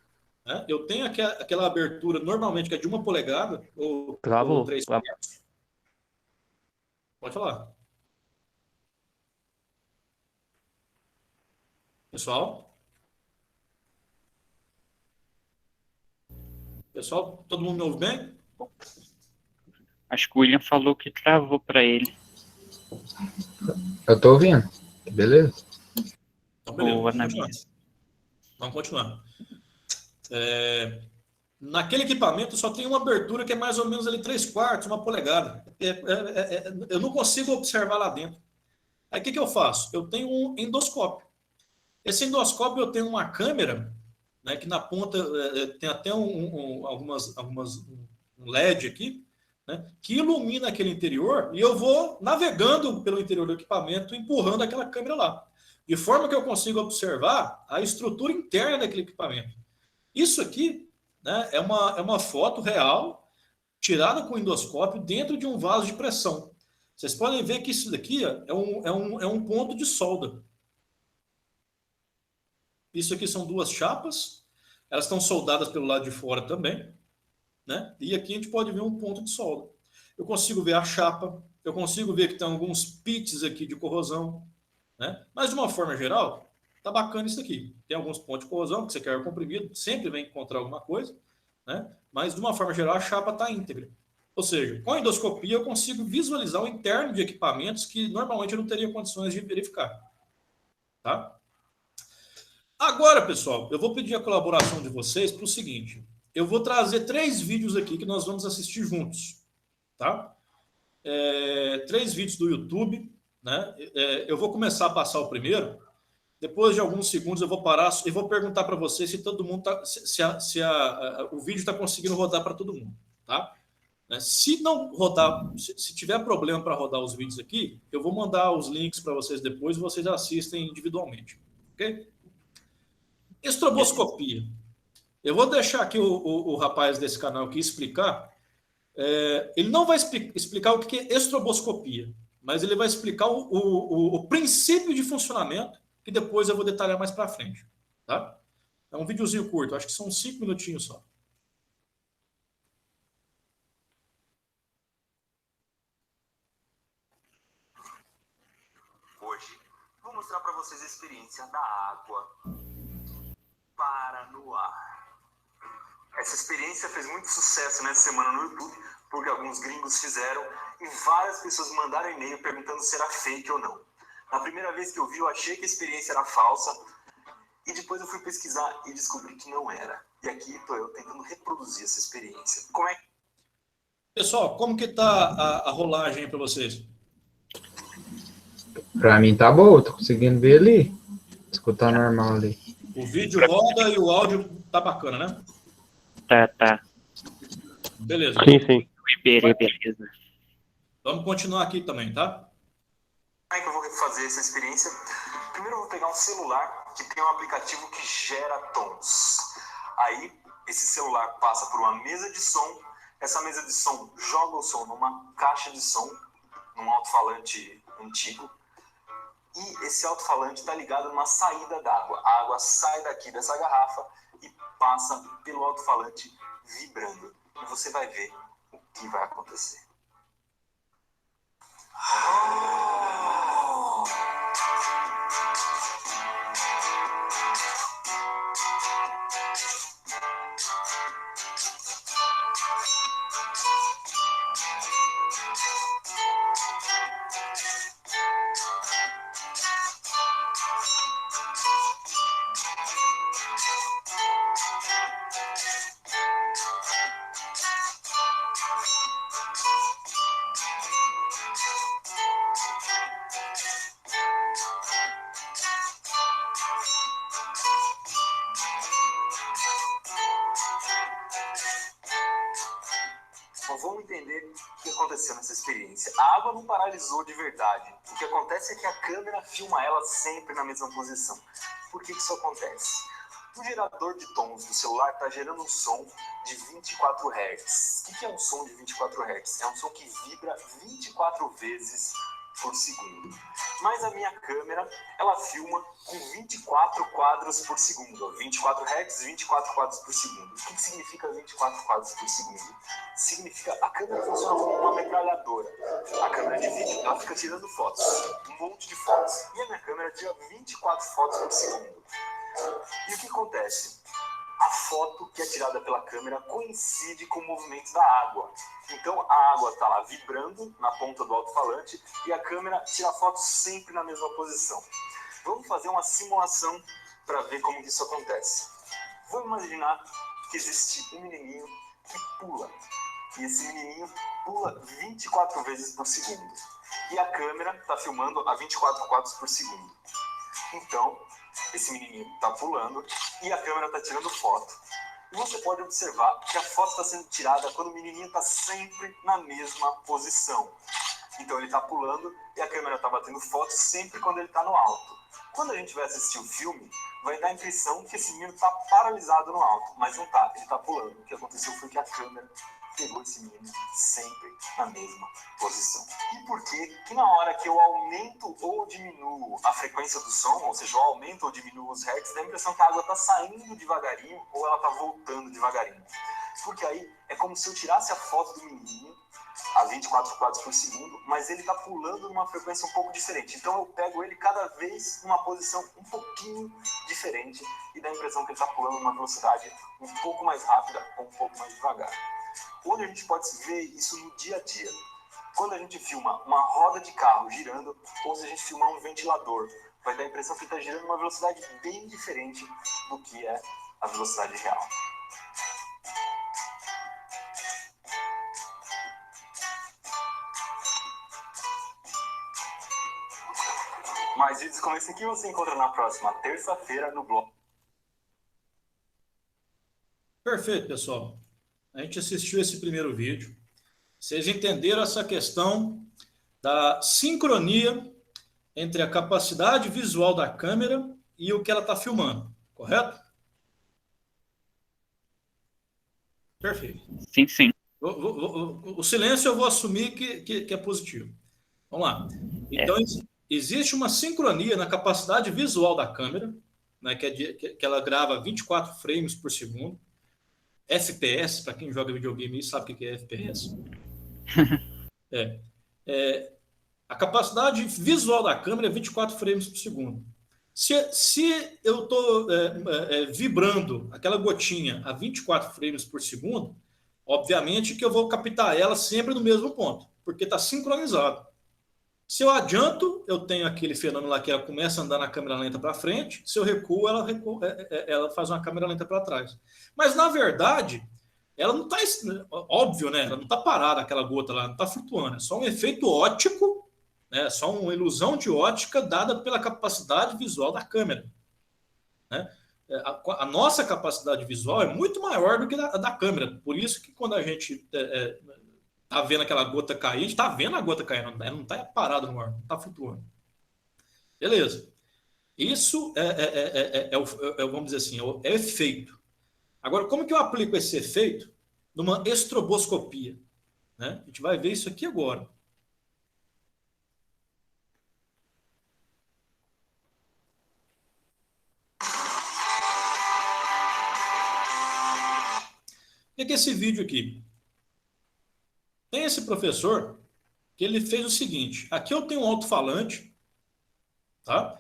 Né? Eu tenho aquela abertura, normalmente, que é de 1 polegada ou 3 metros. Pode falar. Pessoal? Pessoal, todo mundo me ouve bem? Acho que o William falou que travou para ele. Eu tô ouvindo. Beleza? Então, beleza. Boa, Vamos continuar. Naquele equipamento só tem uma abertura que é mais ou menos ali 3/4, 1 polegada. Eu não consigo observar lá dentro. Aí o que eu faço? Eu tenho um endoscópio. Esse endoscópio eu tenho uma câmera, né, que na ponta tem até um LED aqui, né, que ilumina aquele interior e eu vou navegando pelo interior do equipamento, empurrando aquela câmera lá. De forma que eu consigo observar a estrutura interna daquele equipamento. Isso aqui, né, é uma foto real tirada com endoscópio dentro de um vaso de pressão. Vocês podem ver que isso daqui é um ponto de solda. Isso aqui são 2 chapas, elas estão soldadas pelo lado de fora também, né? E aqui a gente pode ver um ponto de solda. Eu consigo ver a chapa, eu consigo ver que tem alguns pits aqui de corrosão, né? Mas de uma forma geral, tá bacana isso aqui. Tem alguns pontos de corrosão que você quer comprimido, sempre vem encontrar alguma coisa, né? Mas de uma forma geral a chapa está íntegra. Ou seja, com a endoscopia eu consigo visualizar o interno de equipamentos que normalmente eu não teria condições de verificar, tá? Agora, pessoal, eu vou pedir a colaboração de vocês para o seguinte. Eu vou trazer 3 vídeos aqui que nós vamos assistir juntos. Tá? 3 vídeos do YouTube. Né? Eu vou começar a passar o primeiro. Depois de alguns segundos eu vou parar e vou perguntar para vocês se todo mundo o vídeo está conseguindo rodar para todo mundo. Tá? Se não rodar, se tiver problema para rodar os vídeos aqui, eu vou mandar os links para vocês depois e vocês assistem individualmente. Ok? Estroboscopia. Eu vou deixar aqui o rapaz desse canal aqui explicar. Ele não vai explicar o que é estroboscopia, mas ele vai explicar o princípio de funcionamento, que depois eu vou detalhar mais para frente. Tá? É um videozinho curto, acho que são 5 minutinhos só. Hoje, vou mostrar para vocês a experiência da água para no ar. Essa experiência fez muito sucesso nessa semana no YouTube, porque alguns gringos fizeram e várias pessoas mandaram e-mail perguntando se era fake ou não. Na primeira vez que eu vi, eu achei que a experiência era falsa e depois eu fui pesquisar e descobri que não era. E aqui estou eu tentando reproduzir essa experiência. Como é que... Pessoal, como que tá a rolagem aí para vocês? Pra mim tá boa, tô conseguindo ver ali. Escutar normal ali. O vídeo roda e o áudio tá bacana, né? Tá. Beleza. Sim. Beleza. Vamos continuar aqui também, tá? Como é que eu vou fazer essa experiência? Primeiro eu vou pegar um celular que tem um aplicativo que gera tons. Aí esse celular passa por uma mesa de som. Essa mesa de som joga o som numa caixa de som, num alto-falante antigo. E esse alto-falante está ligado numa saída d'água. A água sai daqui dessa garrafa e passa pelo alto-falante vibrando. E você vai ver o que vai acontecer. Então vamos entender o que aconteceu nessa experiência. A água não paralisou de verdade. O que acontece é que a câmera filma ela sempre na mesma posição. Por que isso acontece? O gerador de tons do celular está gerando um som de 24 Hz. O que é um som de 24 Hz? É um som que vibra 24 vezes por segundo. Mas a minha câmera, ela filma com 24 quadros por segundo. 24 Hz, 24 quadros por segundo. O que significa 24 quadros por segundo? Significa a câmera funciona como uma metralhadora. A câmera de vídeo, ela fica tirando fotos, um monte de fotos. E a minha câmera tira 24 fotos por segundo. E o que acontece? A foto que é tirada pela câmera coincide com o movimento da água. Então a água está lá vibrando na ponta do alto-falante e a câmera tira a foto sempre na mesma posição. Vamos fazer uma simulação para ver como isso acontece. Vamos imaginar que existe um menininho que pula. E esse menininho pula 24 vezes por segundo. E a câmera está filmando a 24 quadros por segundo. Então, esse menininho está pulando e a câmera está tirando foto. E você pode observar que a foto está sendo tirada quando o menininho está sempre na mesma posição. Então ele está pulando e a câmera está batendo foto sempre quando ele está no alto. Quando a gente vai assistir o filme, vai dar a impressão que esse menino está paralisado no alto, mas não está, ele está pulando. O que aconteceu foi que a câmera pegou esse menino sempre na mesma posição. E por que na hora que eu aumento ou diminuo a frequência do som, ou seja, eu aumento ou diminuo os hertz, dá a impressão que a água está saindo devagarinho ou ela está voltando devagarinho. Porque aí é como se eu tirasse a foto do menininho a 24 quadros por segundo, mas ele está pulando numa frequência um pouco diferente. Então eu pego ele cada vez numa posição um pouquinho diferente e dá a impressão que ele está pulando numa velocidade um pouco mais rápida ou um pouco mais devagar. Onde a gente pode ver isso no dia a dia? Quando a gente filma uma roda de carro girando, ou se a gente filmar um ventilador, vai dar a impressão que está girando uma velocidade bem diferente do que é a velocidade real. Mais vídeos como esse aqui você encontra na próxima terça-feira no blog. Perfeito, pessoal. A gente assistiu esse primeiro vídeo. Vocês entenderam essa questão da sincronia entre a capacidade visual da câmera e o que ela está filmando, correto? Perfeito. Sim. O silêncio eu vou assumir que é positivo. Vamos lá. Então, existe uma sincronia na capacidade visual da câmera, né, que ela grava 24 frames por segundo. FPS, para quem joga videogame sabe o que é FPS. A capacidade visual da câmera é 24 frames por segundo. Se eu estou vibrando aquela gotinha a 24 frames por segundo, obviamente que eu vou captar ela sempre no mesmo ponto, porque está sincronizado. Se eu adianto, eu tenho aquele fenômeno lá que ela começa a andar na câmera lenta para frente. Se eu recuo, ela faz uma câmera lenta para trás. Mas, na verdade, ela não está... Óbvio, né? Ela não está parada, aquela gota lá, não está flutuando. É só um efeito óptico, né? Só uma ilusão de ótica dada pela capacidade visual da câmera. Né? A nossa capacidade visual é muito maior do que a da câmera. Por isso que quando a gente... tá vendo aquela gota cair, a gente tá vendo a gota cair, ela não tá parada no ar, não tá flutuando. Beleza. Isso vamos dizer assim, é efeito. Agora, como que eu aplico esse efeito numa estroboscopia? Né? A gente vai ver isso aqui agora. O que é esse vídeo aqui? Tem esse professor que ele fez o seguinte. Aqui eu tenho um alto-falante, tá?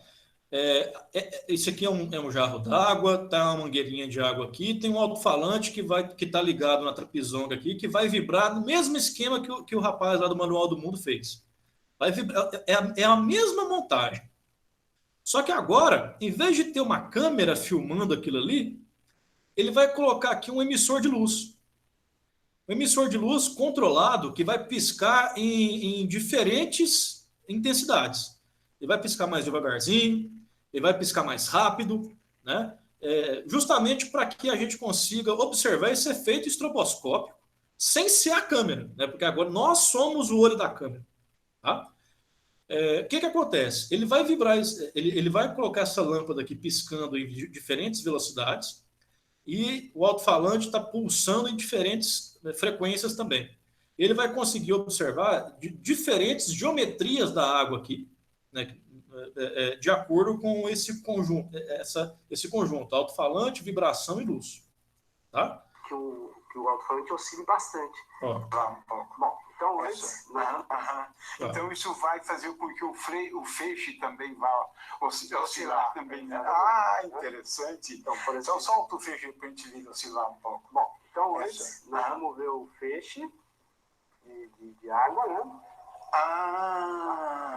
Esse aqui é um jarro d'água, tá uma mangueirinha de água aqui, tem um alto-falante que está ligado na trapezonga aqui, que vai vibrar no mesmo esquema que o rapaz lá do Manual do Mundo fez. Vai vibrar, é a mesma montagem. Só que agora, em vez de ter uma câmera filmando aquilo ali, ele vai colocar aqui um emissor de luz. Um emissor de luz controlado que vai piscar em diferentes intensidades. Ele vai piscar mais devagarzinho, ele vai piscar mais rápido, né? Justamente para que a gente consiga observar esse efeito estroboscópico sem ser a câmera, né? Porque agora nós somos o olho da câmera. Tá? O que acontece? Ele vai vibrar, ele vai colocar essa lâmpada aqui piscando em diferentes velocidades e o alto-falante está pulsando em diferentes frequências também. Ele vai conseguir observar diferentes geometrias da água aqui, né, de acordo com esse conjunto, alto-falante, vibração e luz. Tá? Que o alto-falante oscile bastante. Ó. Um pouco. Bom, então antes... Então isso vai fazer com que o feixe também vá oscilar também, né? Interessante. Então, por exemplo, solta o feixe para a gente vir oscilar um pouco. Bom, então antes nós vamos ver o feixe de água, né?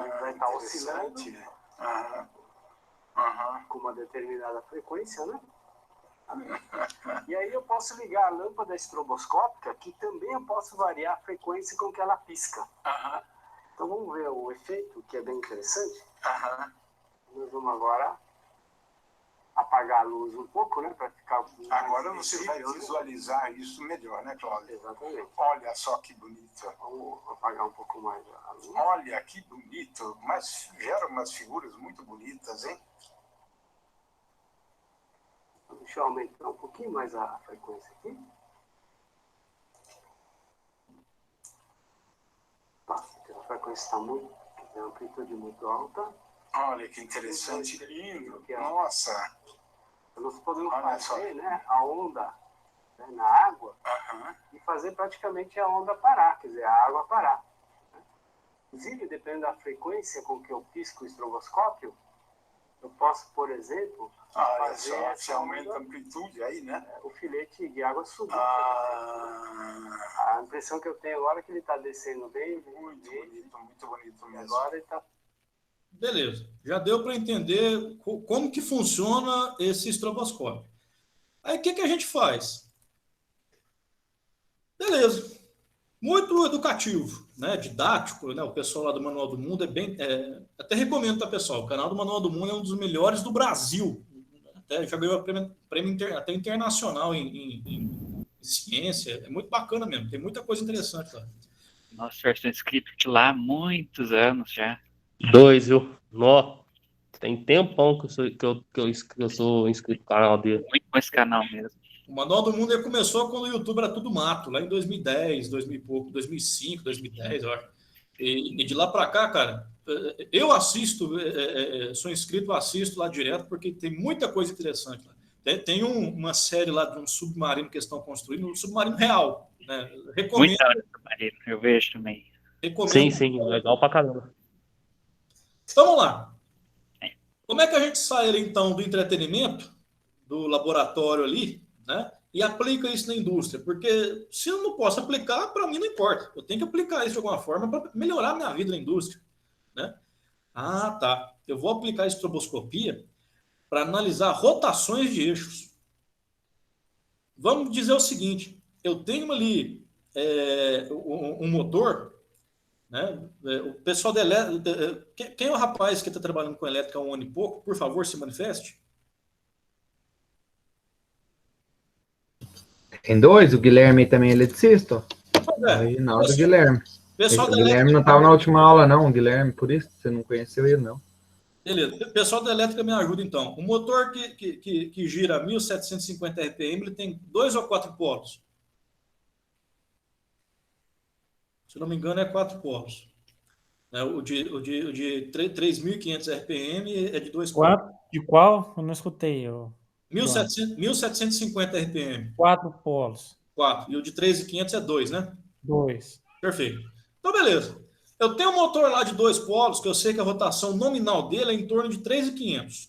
Ele vai estar oscilando com uma determinada frequência, né? E aí eu posso ligar a lâmpada estroboscópica, que também eu posso variar a frequência com que ela pisca. Então vamos ver o efeito, que é bem interessante. Nós vamos agora apagar a luz um pouco, né, para ficar... Agora você vai visualizar isso melhor, né, Cláudio? Exatamente. Olha só que bonito. Vamos apagar um pouco mais a luz. Olha que bonito, mas gera umas figuras muito bonitas, hein? Deixa eu aumentar um pouquinho mais a frequência aqui. A frequência está tem uma amplitude muito alta. Olha que interessante, lindo. Nossa. Nós podemos fazer, né, a onda, né, na água e fazer praticamente a onda parar, quer dizer, a água parar. Inclusive, dependendo da frequência com que eu pisco o estroboscópio, eu posso, por exemplo, olha só, se aumenta a amplitude aí, né? O filete de água subir. A impressão que eu tenho agora é que ele está descendo bem. Muito bonito mesmo. Agora ele está... Beleza. Já deu para entender como que funciona esse estroboscópio. Aí o que a gente faz? Beleza. Muito educativo, né? Didático, né? O pessoal lá do Manual do Mundo até recomendo, tá, pessoal? O canal do Manual do Mundo é um dos melhores do Brasil. Até já ganhou prêmio até internacional em ciência. É muito bacana mesmo. Tem muita coisa interessante lá. Nossa, eu estou inscrito lá há muitos anos já. 2, viu? Nó. Tem tempão que eu sou inscrito no canal dele. Muito bom esse canal mesmo. O Manual do Mundo começou quando o YouTube era tudo mato, lá em 2010, 2000 e pouco, 2005, 2010, eu acho. E de lá para cá, cara, eu assisto, sou inscrito, assisto lá direto, porque tem muita coisa interessante lá. Tem uma série lá de um submarino que eles estão construindo, um submarino real, né? Recomendo. Muita hora submarino, eu vejo também. Recomendo. Sim, legal pra caramba. Então, vamos lá. Como é que a gente sai ali, então, do entretenimento, do laboratório ali, né? E aplica isso na indústria? Porque se eu não posso aplicar, para mim não importa. Eu tenho que aplicar isso de alguma forma para melhorar a minha vida na indústria, né? Ah, tá. Eu vou aplicar a estroboscopia para analisar rotações de eixos. Vamos dizer o seguinte: eu tenho ali um motor, né? O pessoal da elétrica. Quem é o rapaz que está trabalhando com elétrica há um ano e pouco? Por favor, se manifeste. Tem dois, o Guilherme também é eletricista. Pois O Reinaldo Guilherme. Pessoal O da Guilherme não estava na última aula, não, o Guilherme, por isso você não conheceu ele, não. Beleza. O pessoal da elétrica me ajuda, então. O motor que gira a 1.750 RPM, ele tem 2 ou 4 polos? Se não me engano, é 4 polos. O de 3.500 RPM é de 2 polos. De qual? Eu não escutei. 1.750 RPM. 4 polos. 4. E o de 3.500 é 2, né? 2. Perfeito. Então, beleza. Eu tenho um motor lá de 2 polos, que eu sei que a rotação nominal dele é em torno de 3.500.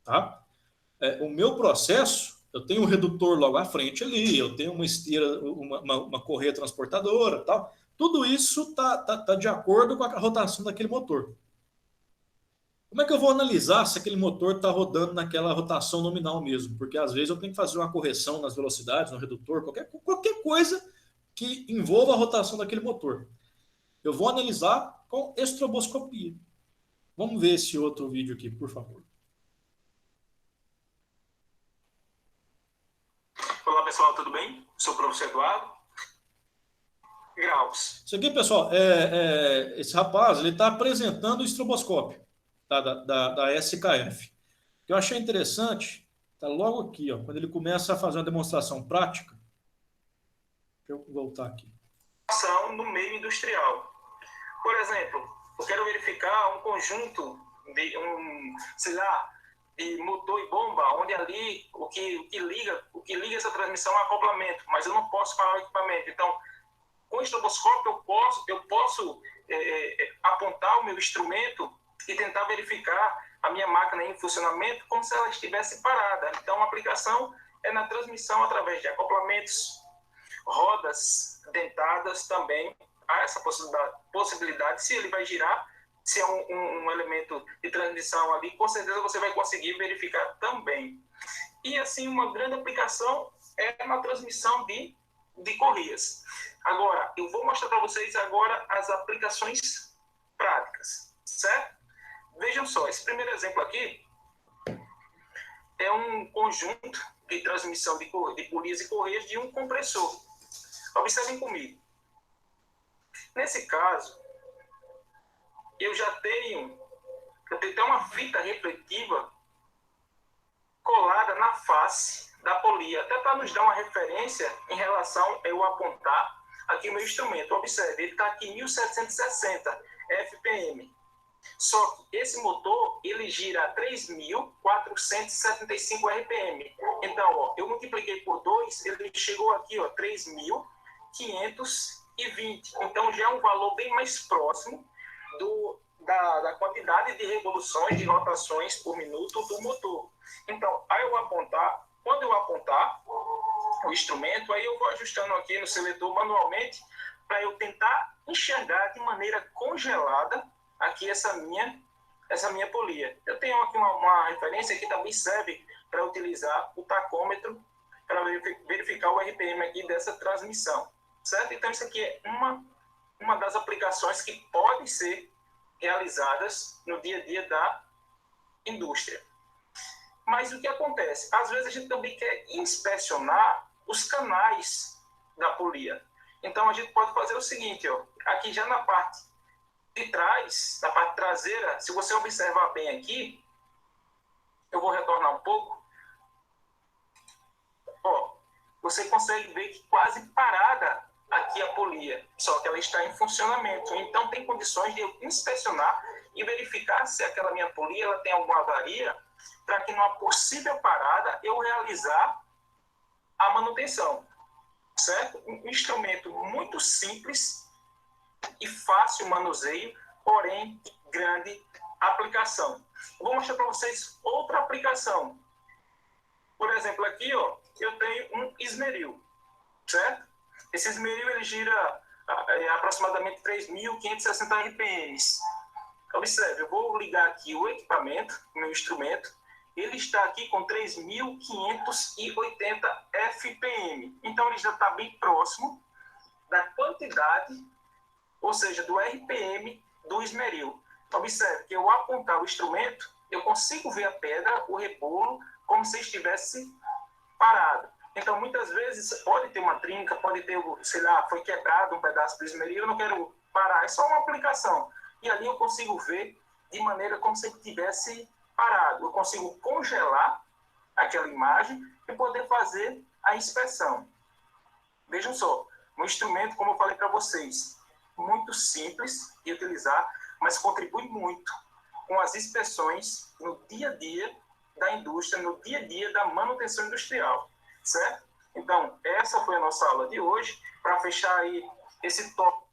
Tá? O meu processo, eu tenho um redutor logo à frente ali, eu tenho uma esteira, uma correia transportadora, tal. Tudo isso tá de acordo com a rotação daquele motor. Como é que eu vou analisar se aquele motor está rodando naquela rotação nominal mesmo? Porque às vezes eu tenho que fazer uma correção nas velocidades, no redutor, qualquer coisa que envolva a rotação daquele motor. Eu vou analisar com estroboscopia. Vamos ver esse outro vídeo aqui, por favor. Olá, pessoal, tudo bem? Sou o professor Eduardo. Graus. Isso aqui, pessoal, esse rapaz ele está apresentando o estroboscópio, tá, da SKF. O que eu achei interessante, está logo aqui, ó, quando ele começa a fazer uma demonstração prática. Deixa eu voltar aqui. No meio industrial. Por exemplo, eu quero verificar um conjunto de de motor e bomba, onde ali o que liga essa transmissão é o acoplamento, mas eu não posso parar o equipamento. Então, com o estroboscópio eu posso apontar o meu instrumento e tentar verificar a minha máquina em funcionamento como se ela estivesse parada. Então, a aplicação é na transmissão através de acoplamentos, rodas dentadas também. Há essa possibilidade, se ele vai girar, se é um elemento de transmissão ali, com certeza você vai conseguir verificar também. E assim, uma grande aplicação é na transmissão de correias. Agora, eu vou mostrar para vocês agora as aplicações práticas, certo? Vejam só, esse primeiro exemplo aqui é um conjunto de transmissão de polias e correias de um compressor. Observem comigo. Nesse caso, eu tenho até uma fita refletiva colada na face da polia, até para nos dar uma referência em relação a eu apontar aqui o meu instrumento. Observe, ele está aqui em 1760 FPM. Só que esse motor, ele gira a 3.475 RPM. Então, ó, eu multipliquei por 2, ele chegou aqui, ó, 3.520. Então, já é um valor bem mais próximo da quantidade de revoluções, de rotações por minuto do motor. Então, quando eu apontar o instrumento, aí eu vou ajustando aqui no seletor manualmente para eu tentar enxergar de maneira congelada aqui essa minha polia. Eu tenho aqui uma referência que também serve para utilizar o tacômetro para verificar o RPM aqui dessa transmissão, certo? Então, isso aqui é uma das aplicações que podem ser realizadas no dia a dia da indústria. Mas o que acontece? Às vezes a gente também quer inspecionar os canais da polia. Então a gente pode fazer o seguinte, ó, aqui já na parte de trás, na parte traseira, se você observar bem aqui, eu vou retornar um pouco, ó, você consegue ver que quase parada aqui a polia, só que ela está em funcionamento. Então, tem condições de eu inspecionar e verificar se aquela minha polia ela tem alguma avaria, para que numa possível parada eu realizar a manutenção, certo? Um instrumento muito simples e fácil manuseio, porém grande aplicação. Eu vou mostrar para vocês outra aplicação. Por exemplo, aqui ó, eu tenho um esmeril, certo? Esse esmeril ele gira aproximadamente 3.560 RPMs. Observe, eu vou ligar aqui o equipamento, o meu instrumento, ele está aqui com 3.580 FPM. Então, ele já está bem próximo da quantidade, ou seja, do RPM do esmeril. Observe que eu apontar o instrumento, eu consigo ver a pedra, o rebolo, como se estivesse parado. Então, muitas vezes, pode ter uma trinca, pode ter, sei lá, foi quebrado um pedaço do esmeril, eu não quero parar, é só uma aplicação. E ali eu consigo ver de maneira como se ele tivesse parado. Eu consigo congelar aquela imagem e poder fazer a inspeção. Vejam só, um instrumento, como eu falei para vocês, muito simples de utilizar, mas contribui muito com as inspeções no dia a dia da indústria, no dia a dia da manutenção industrial, certo? Então, essa foi a nossa aula de hoje, para fechar aí esse tópico.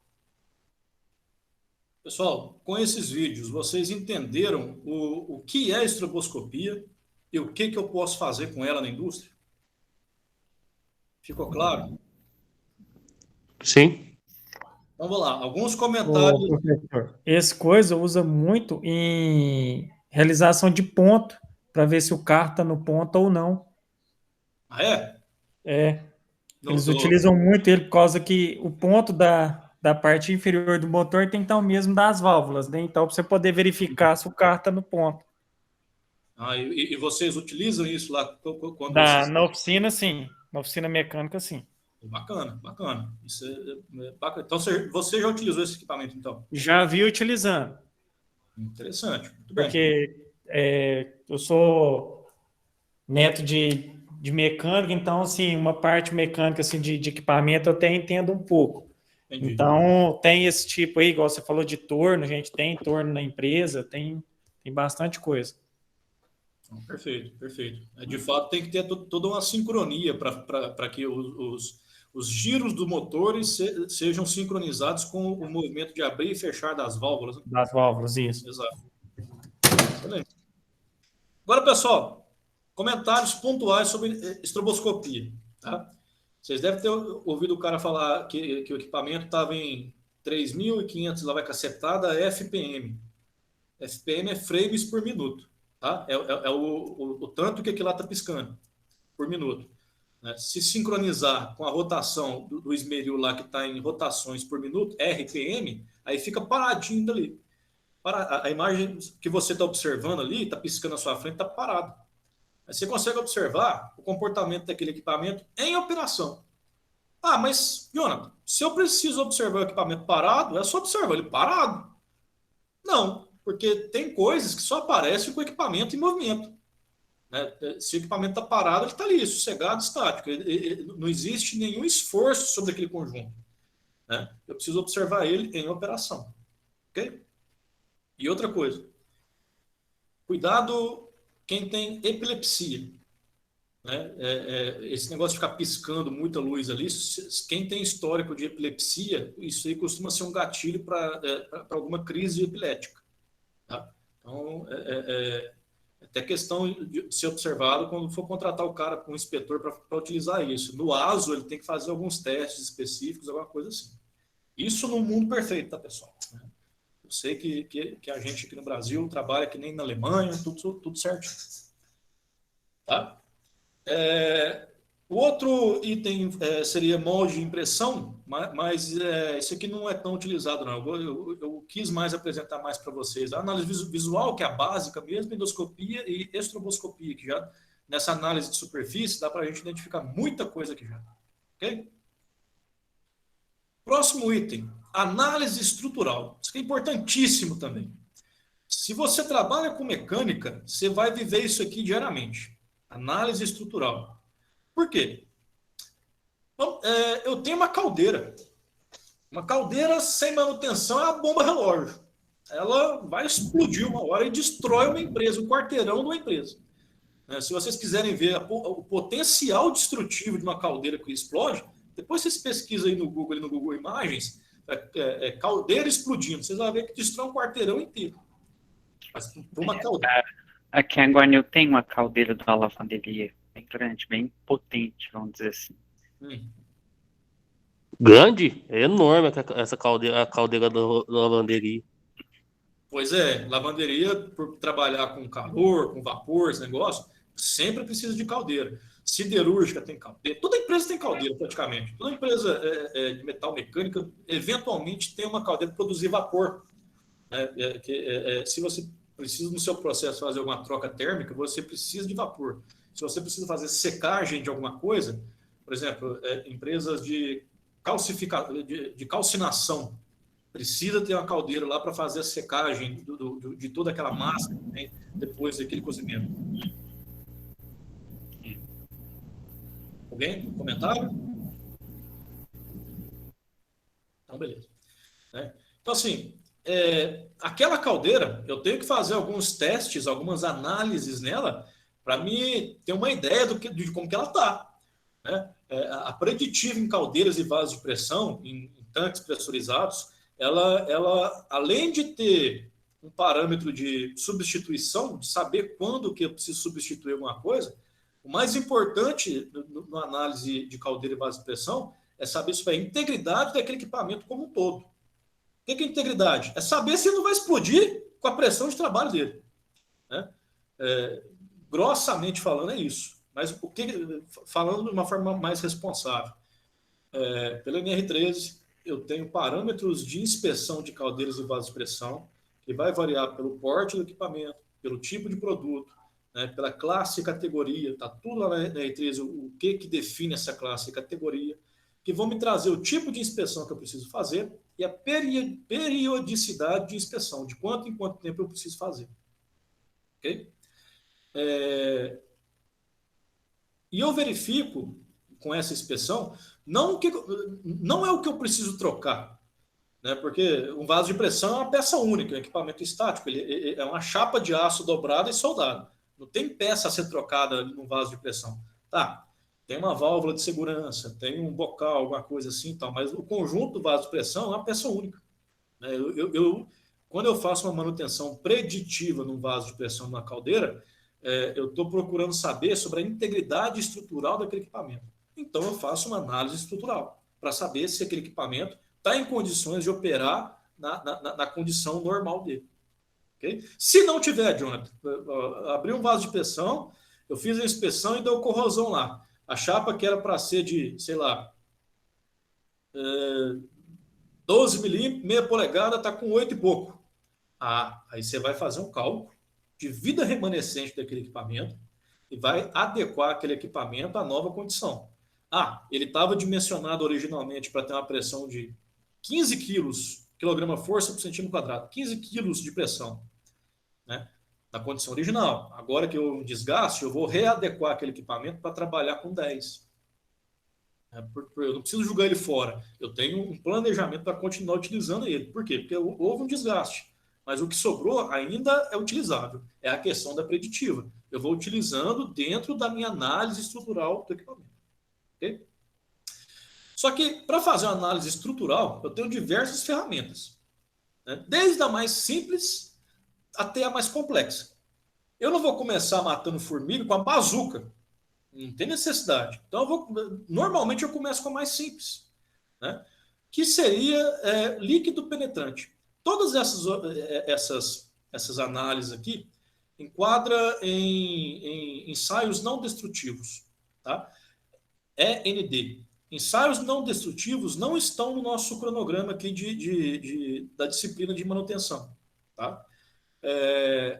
Pessoal, com esses vídeos, vocês entenderam o que é estroboscopia e o que eu posso fazer com ela na indústria? Ficou claro? Sim. Então, vamos lá. Alguns Ô, comentários. professor, esse coisa usa muito em realização de ponto, para ver se o carro está no ponto ou não. Ah, é? Eles utilizam muito ele por causa que o ponto da parte inferior do motor tem que estar o mesmo das válvulas, né? Então, para você poder verificar se o carro está no ponto. E vocês utilizam isso lá quando Na oficina, sim. Na oficina mecânica, sim. Bacana, bacana. Isso é bacana. Então, você já utilizou esse equipamento, então? Já vi utilizando. Interessante, muito bem. Porque eu sou neto de mecânico, então, assim, uma parte mecânica assim, de equipamento eu até entendo um pouco. Entendi. Então, tem esse tipo aí, igual você falou de torno, a gente tem torno na empresa, tem bastante coisa. Perfeito, perfeito. De fato, tem que ter toda uma sincronia para que os giros do motor sejam sincronizados com o movimento de abrir e fechar das válvulas. Das válvulas, isso. Exato. Excelente. Agora, pessoal, comentários pontuais sobre estroboscopia. Tá? Vocês devem ter ouvido o cara falar que o equipamento estava em 3.500 lá vai cacetada FPM. FPM é frames por minuto. Tá? É o tanto que aquilo lá está piscando por minuto. Né? Se sincronizar com a rotação do esmeril lá que está em rotações por minuto, RPM, aí fica paradinho dali. A imagem que você está observando ali, está piscando à sua frente, está parado. Aí você consegue observar o comportamento daquele equipamento em operação. Ah, mas, Jonathan, se eu preciso observar o equipamento parado, é só observar ele parado? Não, porque tem coisas que só aparecem com o equipamento em movimento. Né? Se o equipamento está parado, ele está ali, sossegado, estático. Não existe nenhum esforço sobre aquele conjunto. Né? Eu preciso observar ele em operação. Ok? E outra coisa. Cuidado quem tem epilepsia. Né? Esse negócio de ficar piscando muita luz ali, quem tem histórico de epilepsia, isso aí costuma ser um gatilho para alguma crise epilética. Tá? Então, até questão de ser observado quando for contratar o cara com um inspetor para utilizar isso. No ASO, ele tem que fazer alguns testes específicos, alguma coisa assim. Isso no mundo perfeito, tá, pessoal? Eu sei que a gente aqui no Brasil trabalha que nem na Alemanha, tudo certinho. Tá? O outro item seria molde de impressão, mas esse aqui não é tão utilizado, não. Eu quis mais apresentar mais para vocês. A análise visual, que é a básica mesmo, endoscopia e estroboscopia, que já nessa análise de superfície dá para a gente identificar muita coisa aqui já. Ok? Próximo item, análise estrutural. Isso aqui é importantíssimo também. Se você trabalha com mecânica, você vai viver isso aqui diariamente. Análise estrutural. Por quê? Bom, eu tenho uma caldeira. Uma caldeira sem manutenção é a bomba relógio. Ela vai explodir uma hora e destrói uma empresa, o quarteirão de uma empresa. Se vocês quiserem ver o potencial destrutivo de uma caldeira que explode, depois vocês pesquisam aí no Google Imagens, caldeira explodindo. Vocês vão ver que destrói um quarteirão inteiro. Mas uma caldeira. Aqui em Guarani eu tenho uma caldeira da lavanderia bem grande, bem potente, vamos dizer assim. Grande? É enorme essa caldeira, a caldeira da lavanderia. Pois é, lavanderia, por trabalhar com calor, com vapor, esse negócio, sempre precisa de caldeira. Siderúrgica tem caldeira. Toda empresa tem caldeira, praticamente. Toda empresa de metal mecânica, eventualmente, tem uma caldeira para produzir vapor. Se você precisa, no seu processo, fazer alguma troca térmica, você precisa de vapor. Se você precisa fazer secagem de alguma coisa, por exemplo, empresas de calcinação, precisa ter uma caldeira lá para fazer a secagem de toda aquela massa que tem depois daquele cozimento. Alguém? Comentário? Então, beleza. Então, assim, aquela caldeira, eu tenho que fazer alguns testes, algumas análises nela, para mim ter uma ideia de como que ela está. A preditiva em caldeiras e vasos de pressão, em tanques pressurizados, ela, além de ter um parâmetro de substituição, de saber quando que eu preciso substituir alguma coisa, o mais importante na análise de caldeira e vaso de pressão é saber sobre a integridade daquele equipamento como um todo. O que é integridade? É saber se ele não vai explodir com a pressão de trabalho dele. Grossamente falando, é isso. Mas falando de uma forma mais responsável, pela NR13, eu tenho parâmetros de inspeção de caldeiras e vasos de pressão, que vai variar pelo porte do equipamento, pelo tipo de produto, pela classe e categoria, está tudo lá na NR13, o que define essa classe e categoria, que vão me trazer o tipo de inspeção que eu preciso fazer e a periodicidade de inspeção, de quanto em quanto tempo eu preciso fazer. Ok? E eu verifico, com essa inspeção, não é o que eu preciso trocar, porque um vaso de pressão é uma peça única, é um equipamento estático, ele é uma chapa de aço dobrada e soldada. Não tem peça a ser trocada no vaso de pressão. Tá, tem uma válvula de segurança, tem um bocal, alguma coisa assim, tal, mas o conjunto do vaso de pressão é uma peça única. Quando eu faço uma manutenção preditiva num vaso de pressão numa caldeira, eu estou procurando saber sobre a integridade estrutural daquele equipamento. Então, eu faço uma análise estrutural para saber se aquele equipamento está em condições de operar na condição normal dele. Okay? Se não tiver, Jonathan, abri um vaso de pressão, eu fiz a inspeção e deu corrosão lá. A chapa que era para ser de, sei lá, 12 milímetros, meia polegada, está com 8 e pouco. Aí você vai fazer um cálculo de vida remanescente daquele equipamento e vai adequar aquele equipamento à nova condição. Ele estava dimensionado originalmente para ter uma pressão de 15 quilograma-força por centímetro quadrado, 15 quilos de pressão, na condição original. Agora que eu desgaste, eu vou readequar aquele equipamento para trabalhar com 10. Eu não preciso jogar ele fora. Eu tenho um planejamento para continuar utilizando ele. Por quê? Porque houve um desgaste. Mas o que sobrou ainda é utilizável. É a questão da preditiva. Eu vou utilizando dentro da minha análise estrutural do equipamento. Okay? Só que, para fazer uma análise estrutural, eu tenho diversas ferramentas. Desde a mais simples até a mais complexa. Eu não vou começar matando formiga com a bazuca. Não tem necessidade. Então, normalmente eu começo com a mais simples, que seria líquido penetrante. Todas essas análises aqui enquadram em ensaios não destrutivos. Tá? END. Ensaios não destrutivos não estão no nosso cronograma aqui da disciplina de manutenção. Tá?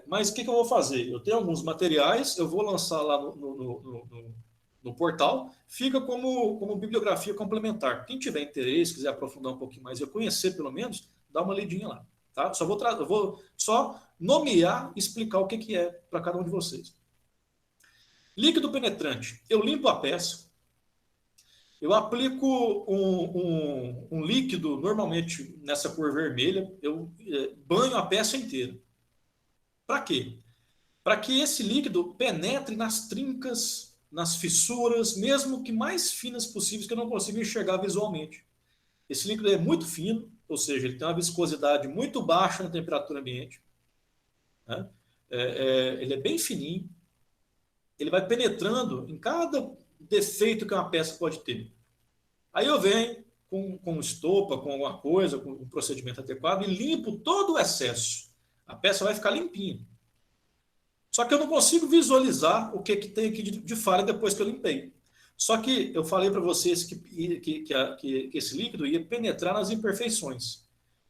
Mas o que eu vou fazer? Eu tenho alguns materiais, eu vou lançar lá no portal, fica como bibliografia complementar. Quem tiver interesse, quiser aprofundar um pouquinho mais, eu conhecer pelo menos, dá uma lidinha lá. Tá? Eu vou só nomear e explicar o que é para cada um de vocês. Líquido penetrante. Eu limpo a peça, Eu aplico um líquido, normalmente nessa cor vermelha, eu banho a peça inteira. Para quê? Para que esse líquido penetre nas trincas, nas fissuras, mesmo que mais finas possíveis, que eu não consigo enxergar visualmente. Esse líquido é muito fino, ou seja, ele tem uma viscosidade muito baixa na temperatura ambiente, né? Ele é bem fininho, ele vai penetrando em cada defeito que uma peça pode ter. Aí eu venho com estopa, com alguma coisa, com um procedimento adequado e limpo todo o excesso. A peça vai ficar limpinha. Só que eu não consigo visualizar o que tem aqui de falha depois que eu limpei. Só que eu falei para vocês que esse líquido ia penetrar nas imperfeições.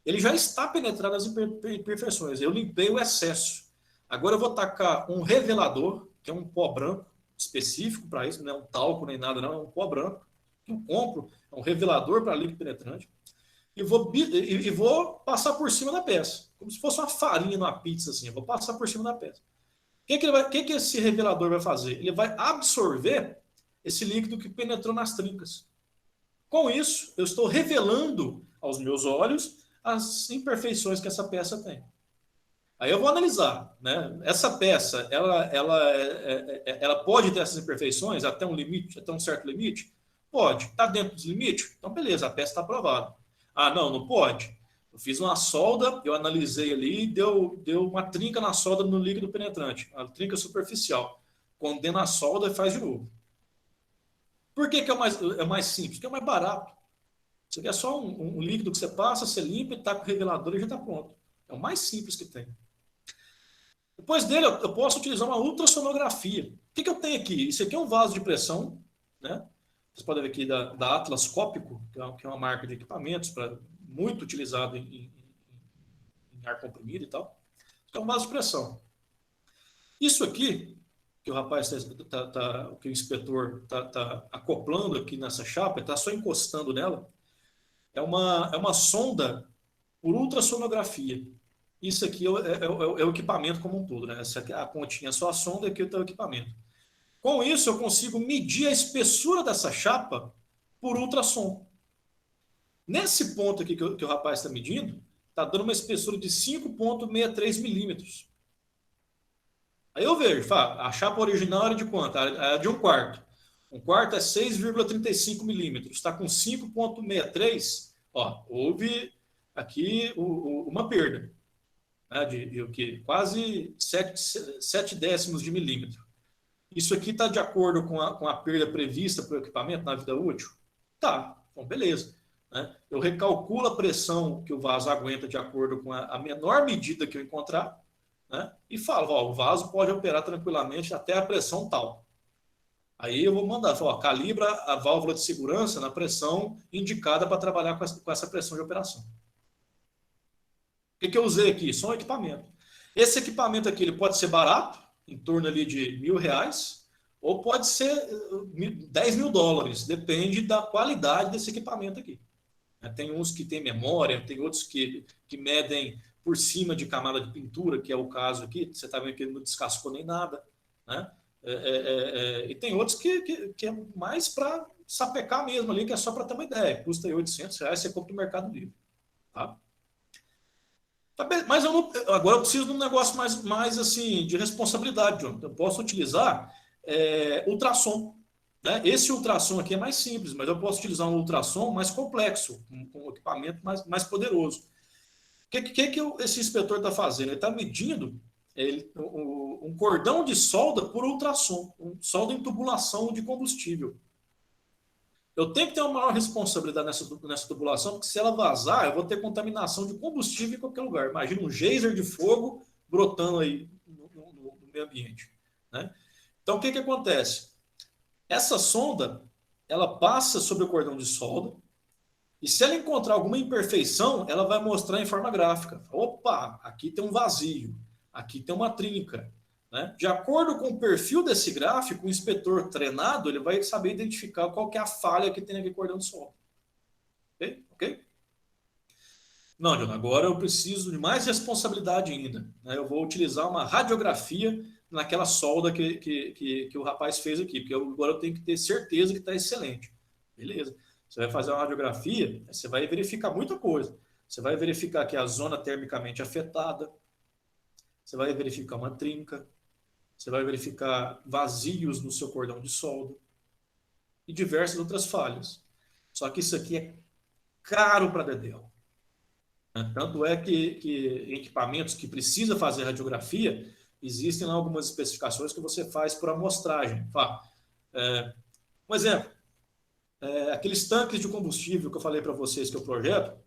Ele já está penetrado nas imperfeições. Eu limpei o excesso. Agora eu vou tacar um revelador, que é um pó branco específico para isso, não é um talco nem nada, não, é um pó branco que eu compro, é um revelador para líquido penetrante, e vou passar por cima da peça, como se fosse uma farinha numa pizza, assim, eu vou passar por cima da peça. O que esse revelador vai fazer? Ele vai absorver esse líquido que penetrou nas trincas. Com isso, eu estou revelando aos meus olhos as imperfeições que essa peça tem. Aí eu vou analisar, né? Essa peça, ela pode ter essas imperfeições até um limite, até um certo limite? Pode. Está dentro dos limites? Então, beleza, a peça está aprovada. Ah, não pode. Eu fiz uma solda, eu analisei ali e deu uma trinca na solda no líquido penetrante, a trinca superficial. Condena a solda e faz de novo. Por que é mais simples? Porque é mais barato. Isso aqui é só um líquido que você passa, você limpa e taca o revelador e já está pronto. É o mais simples que tem. Depois dele, eu posso utilizar uma ultrassonografia. O que eu tenho aqui? Isso aqui é um vaso de pressão, né? Vocês podem ver aqui da Atlas Cópico, que é uma marca de equipamentos muito utilizado em ar comprimido e tal. É um vaso de pressão. Isso aqui, que o rapaz, que o inspetor está acoplando aqui nessa chapa, está só encostando nela, é uma sonda por ultrassonografia. Isso aqui é o equipamento como um todo, né? Essa aqui, a pontinha é só a sonda, aqui está o equipamento. Com isso, eu consigo medir a espessura dessa chapa por ultrassom. Nesse ponto aqui que o rapaz está medindo, está dando uma espessura de 5,63 milímetros. Aí eu vejo, a chapa original era de quanto? Era de 1/4. 1/4 é 6,35 milímetros. Está com 5,63. Houve aqui uma perda, né, de quase 7 décimos de milímetro. Isso aqui está de acordo com a perda prevista para o equipamento na vida útil? Tá, então beleza. Né? Eu recalculo a pressão que o vaso aguenta de acordo com a menor medida que eu encontrar, né? E falo, o vaso pode operar tranquilamente até a pressão tal. Aí eu vou mandar, calibra a válvula de segurança na pressão indicada para trabalhar com essa pressão de operação. O que eu usei aqui? Só um equipamento. Esse equipamento aqui ele pode ser barato, em torno ali de R$1.000, ou pode ser $10.000, depende da qualidade desse equipamento aqui. Tem uns que tem memória, tem outros que medem por cima de camada de pintura, que é o caso aqui, você está vendo que ele não descascou nem nada, né? E tem outros que é mais para sapecar mesmo ali, que é só para ter uma ideia, custa R$800, você compra no Mercado Livre. Tá? Mas agora eu preciso de um negócio mais assim, de responsabilidade, John. Eu posso utilizar ultrassom. Né? Esse ultrassom aqui é mais simples, mas eu posso utilizar um ultrassom mais complexo, com um equipamento mais poderoso. O que esse inspetor está fazendo? Ele está medindo um cordão de solda por ultrassom, solda em tubulação de combustível. Eu tenho que ter uma maior responsabilidade nessa tubulação, porque se ela vazar, eu vou ter contaminação de combustível em qualquer lugar. Imagina um geyser de fogo brotando aí no meio ambiente. Né? Então, o que acontece? Essa sonda, ela passa sobre o cordão de solda, e se ela encontrar alguma imperfeição, ela vai mostrar em forma gráfica. Opa, aqui tem um vazio, aqui tem uma trinca. Né? De acordo com o perfil desse gráfico, o inspetor treinado ele vai saber identificar qual que é a falha que tem naquele cordão de solda. Ok? Não, John, agora eu preciso de mais responsabilidade ainda. Né? Eu vou utilizar uma radiografia naquela solda que o rapaz fez aqui, porque agora eu tenho que ter certeza que está excelente. Beleza. Você vai fazer uma radiografia, você vai verificar muita coisa. Você vai verificar que a zona termicamente afetada, você vai verificar uma trinca, você vai verificar vazios no seu cordão de solda e diversas outras falhas. Só que isso aqui é caro para dedéu. Tanto é que em equipamentos que precisa fazer radiografia, existem lá algumas especificações que você faz por amostragem. Um exemplo, aqueles tanques de combustível que eu falei para vocês que eu projeto,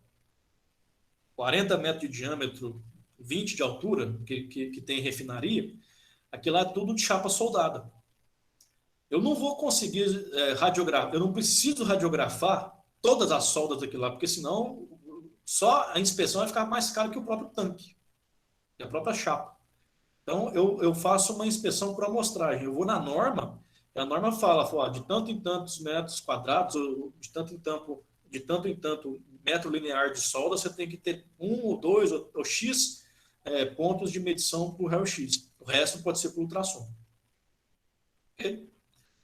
40 metros de diâmetro, 20 de altura, que tem refinaria, aquilo lá é tudo de chapa soldada. Eu não vou conseguir radiografar, eu não preciso radiografar todas as soldas daquilo lá, porque senão só a inspeção vai ficar mais cara que o próprio tanque, que a própria chapa. Então, eu faço uma inspeção por amostragem. Eu vou na norma, e a norma fala de tanto em tantos metros quadrados, ou de tanto em tanto metro linear de solda, você tem que ter 1 ou 2 ou X pontos de medição por raio-x. O resto pode ser por ultrassom. Okay?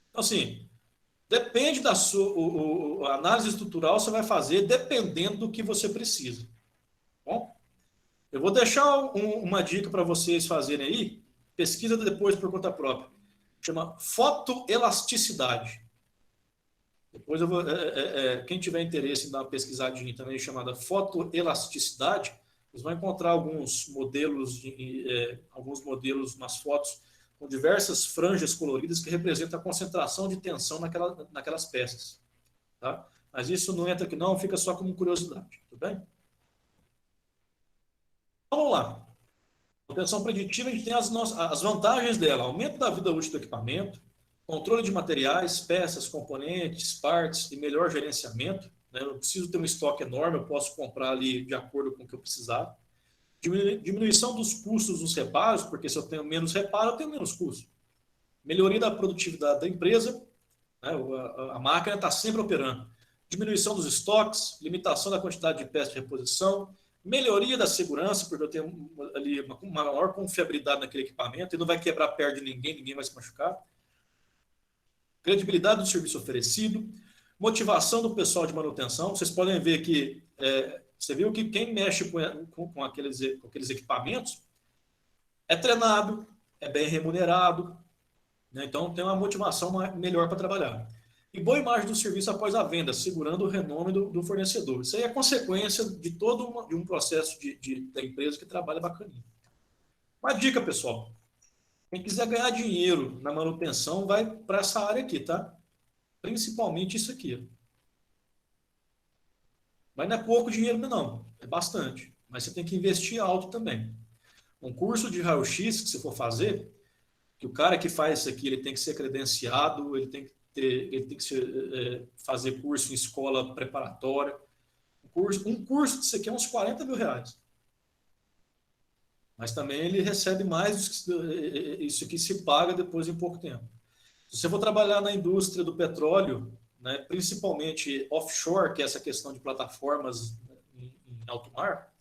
Então, assim, depende da sua... A análise estrutural você vai fazer dependendo do que você precisa. Bom? Eu vou deixar uma dica para vocês fazerem aí. Pesquisa depois por conta própria. Chama fotoelasticidade. Depois eu vou... quem tiver interesse em dar uma pesquisadinha também chamada fotoelasticidade, vocês vão encontrar alguns modelos nas fotos com diversas franjas coloridas que representam a concentração de tensão naquelas peças. Tá? Mas isso não entra aqui não, fica só como curiosidade. Tudo bem? Vamos lá. Manutenção preditiva, a gente tem as vantagens dela. Aumento da vida útil do equipamento, controle de materiais, peças, componentes, partes e melhor gerenciamento. Né? Eu não preciso ter um estoque enorme, eu posso comprar ali de acordo com o que eu precisar. Diminuição dos custos dos reparos, porque se eu tenho menos reparo, eu tenho menos custo. Melhoria da produtividade da empresa, né? A máquina está sempre operando. Diminuição dos estoques, limitação da quantidade de peças de reposição, melhoria da segurança, porque eu tenho ali uma maior confiabilidade naquele equipamento e não vai quebrar a perna de ninguém vai se machucar. Credibilidade do serviço oferecido, motivação do pessoal de manutenção. Vocês podem ver que você viu que quem mexe com aqueles equipamentos é treinado, é bem remunerado, né? Então tem uma motivação melhor para trabalhar. E boa imagem do serviço após a venda, segurando o renome do fornecedor. Isso aí é consequência de todo um processo da empresa que trabalha bacaninha. Uma dica, pessoal. Quem quiser ganhar dinheiro na manutenção, vai para essa área aqui, tá? Principalmente isso aqui. Mas não é pouco dinheiro, não. É bastante. Mas você tem que investir alto também. Um curso de raio-x que você for fazer, que o cara que faz isso aqui, ele tem que ser credenciado, ele tem que fazer curso em escola preparatória. Um curso disso aqui é uns 40 mil reais. Mas também ele recebe mais, isso aqui se paga depois em pouco tempo. Se você for trabalhar na indústria do petróleo, né, principalmente offshore, que é essa questão de plataformas em alto mar,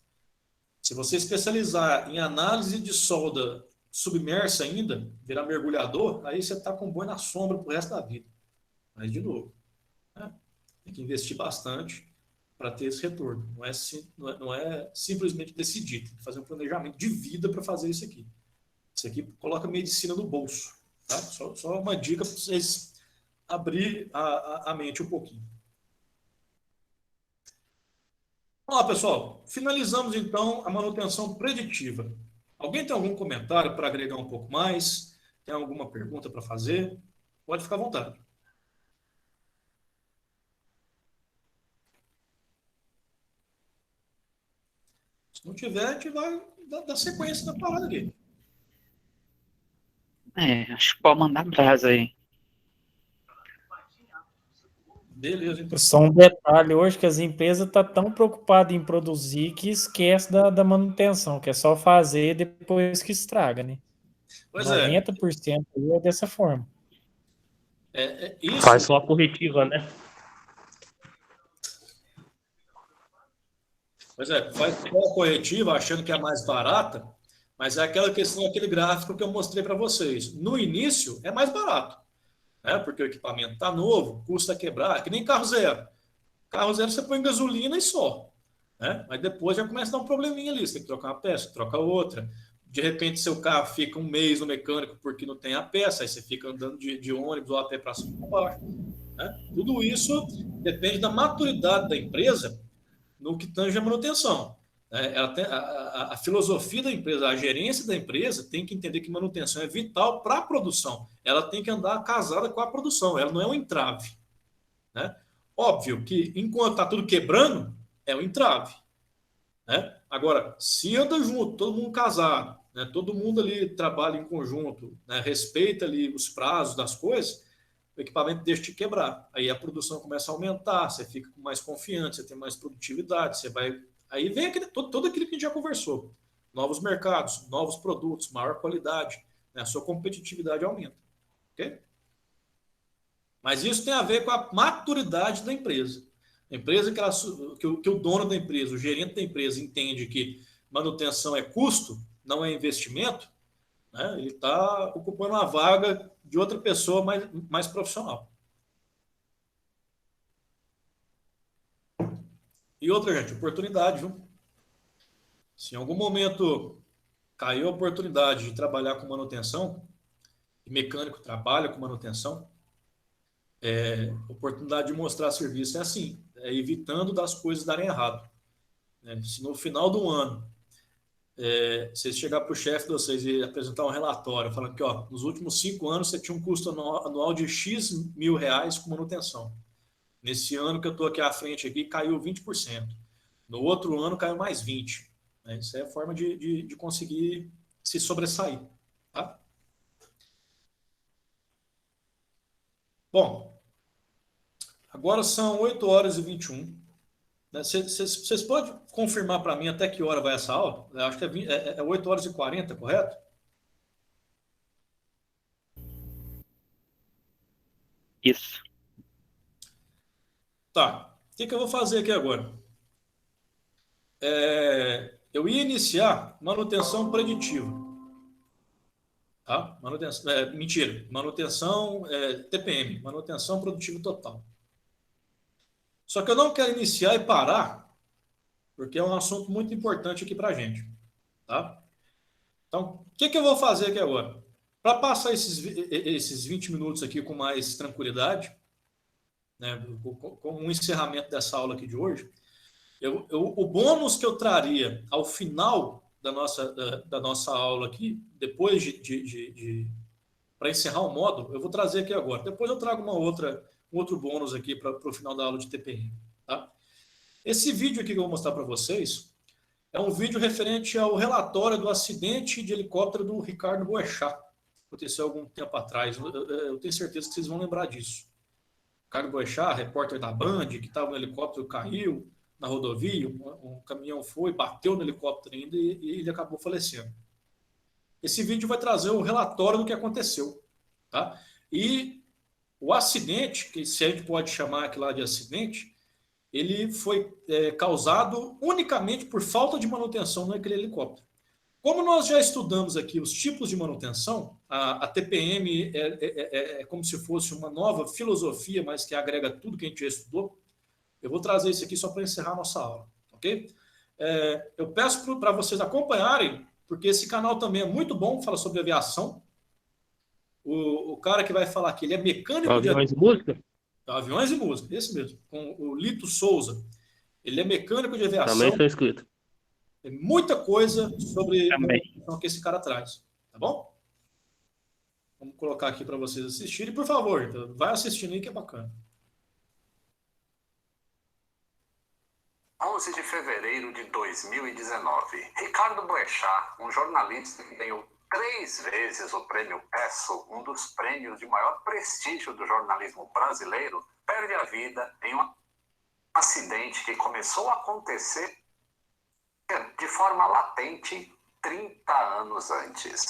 se você especializar em análise de solda submersa ainda, virar mergulhador, aí você está com boi na sombra para o resto da vida. Mas, de novo, né, tem que investir bastante para ter esse retorno. Não é simplesmente decidir, tem que fazer um planejamento de vida para fazer isso aqui. Isso aqui coloca medicina no bolso. Tá? Só uma dica para vocês abrir a mente um pouquinho. Vamos lá, pessoal. Finalizamos, então, a manutenção preditiva. Alguém tem algum comentário para agregar um pouco mais? Tem alguma pergunta para fazer? Pode ficar à vontade. Se não tiver, a gente vai dar sequência na parada aqui. Acho que pode mandar brasa aí. Beleza, então. Só um detalhe hoje que as empresas estão tão preocupadas em produzir que esquece da manutenção, que é só fazer depois que estraga, né? Pois 90% é dessa forma. Isso... Faz só a corretiva, né? Pois faz só a corretiva achando que é mais barata, mas é aquela questão, aquele gráfico que eu mostrei para vocês. No início é mais barato. né? Porque o equipamento está novo, custa quebrar, que nem carro zero. Carro zero você põe gasolina e só, né? Mas depois já começa a dar um probleminha ali, você tem que trocar uma peça, troca outra. De repente seu carro fica um mês no mecânico porque não tem a peça, aí você fica andando de ônibus ou a pé para cima e para baixo, né? Tudo isso depende da maturidade da empresa no que tange a manutenção. Ela tem a filosofia da empresa, a gerência da empresa tem que entender que manutenção é vital para a produção. Ela tem que andar casada com a produção, ela não é um entrave, né? Óbvio que enquanto está tudo quebrando, é um entrave, né? Agora, se anda junto, todo mundo casado, né? Todo mundo ali trabalha em conjunto, né? Respeita ali os prazos das coisas, o equipamento deixa de quebrar. Aí a produção começa a aumentar, você fica com mais confiança, você tem mais produtividade, você vai... Aí vem todo aquilo que a gente já conversou. Novos mercados, novos produtos, maior qualidade, né? A sua competitividade aumenta. Ok? Mas isso tem a ver com a maturidade da empresa. A empresa que o dono da empresa, o gerente da empresa entende que manutenção é custo, não é investimento, né? Ele está ocupando uma vaga de outra pessoa mais profissional. E outra, gente, oportunidade, viu? Se em algum momento caiu a oportunidade de trabalhar com manutenção, e mecânico trabalha com manutenção, oportunidade de mostrar serviço é assim, evitando das coisas darem errado, né? Se no final do ano vocês chegar para o chefe de vocês e apresentar um relatório falando que nos últimos 5 anos você tinha um custo anual de X mil reais com manutenção. Nesse ano que eu estou aqui à frente aqui, caiu 20%. No outro ano caiu mais 20%. Né? Isso é a forma de conseguir se sobressair. Tá? Bom, agora são 8h21. Vocês podem confirmar para mim até que hora vai essa aula? Eu acho que é 8h40, correto? Isso. Tá. O que eu vou fazer aqui agora? Eu ia iniciar manutenção preditiva. Tá? Manutenção TPM, manutenção produtiva total. Só que eu não quero iniciar e parar, porque é um assunto muito importante aqui para a gente. Tá? Então, o que eu vou fazer aqui agora? Para passar esses 20 minutos aqui com mais tranquilidade, né, com um encerramento dessa aula aqui de hoje, o bônus que eu traria ao final da nossa aula aqui, depois para encerrar o módulo, eu vou trazer aqui agora. Depois eu trago um outro bônus aqui para o final da aula de TPM. Tá? Esse vídeo aqui que eu vou mostrar para vocês é um vídeo referente ao relatório do acidente de helicóptero do Ricardo Boechat. Aconteceu algum tempo atrás. Eu tenho certeza que vocês vão lembrar disso. Ricardo Boechat, repórter da Band, que estava no helicóptero, caiu na rodovia, um caminhão bateu no helicóptero ainda e ele acabou falecendo. Esse vídeo vai trazer o relatório do que aconteceu. Tá? E o acidente, que se a gente pode chamar aquilo lá de acidente, ele foi causado unicamente por falta de manutenção naquele helicóptero. Como nós já estudamos aqui os tipos de manutenção, a TPM é como se fosse uma nova filosofia, mas que agrega tudo que a gente já estudou. Eu vou trazer isso aqui só para encerrar a nossa aula, ok? Eu peço para vocês acompanharem, porque esse canal também é muito bom, fala sobre aviação. O cara que vai falar aqui, ele é mecânico Aviões e música? Aviões e música, esse mesmo, com o Lito Souza. Ele é mecânico de aviação. Também está escrito. Tem muita coisa sobre o que esse cara traz, tá bom? Vamos colocar aqui para vocês assistirem. Por favor, vai assistindo aí que é bacana. 11 de fevereiro de 2019. Ricardo Boechat, um jornalista que ganhou 3 vezes o prêmio ESSO, um dos prêmios de maior prestígio do jornalismo brasileiro, perde a vida em um acidente que começou a acontecer de forma latente 30 anos antes.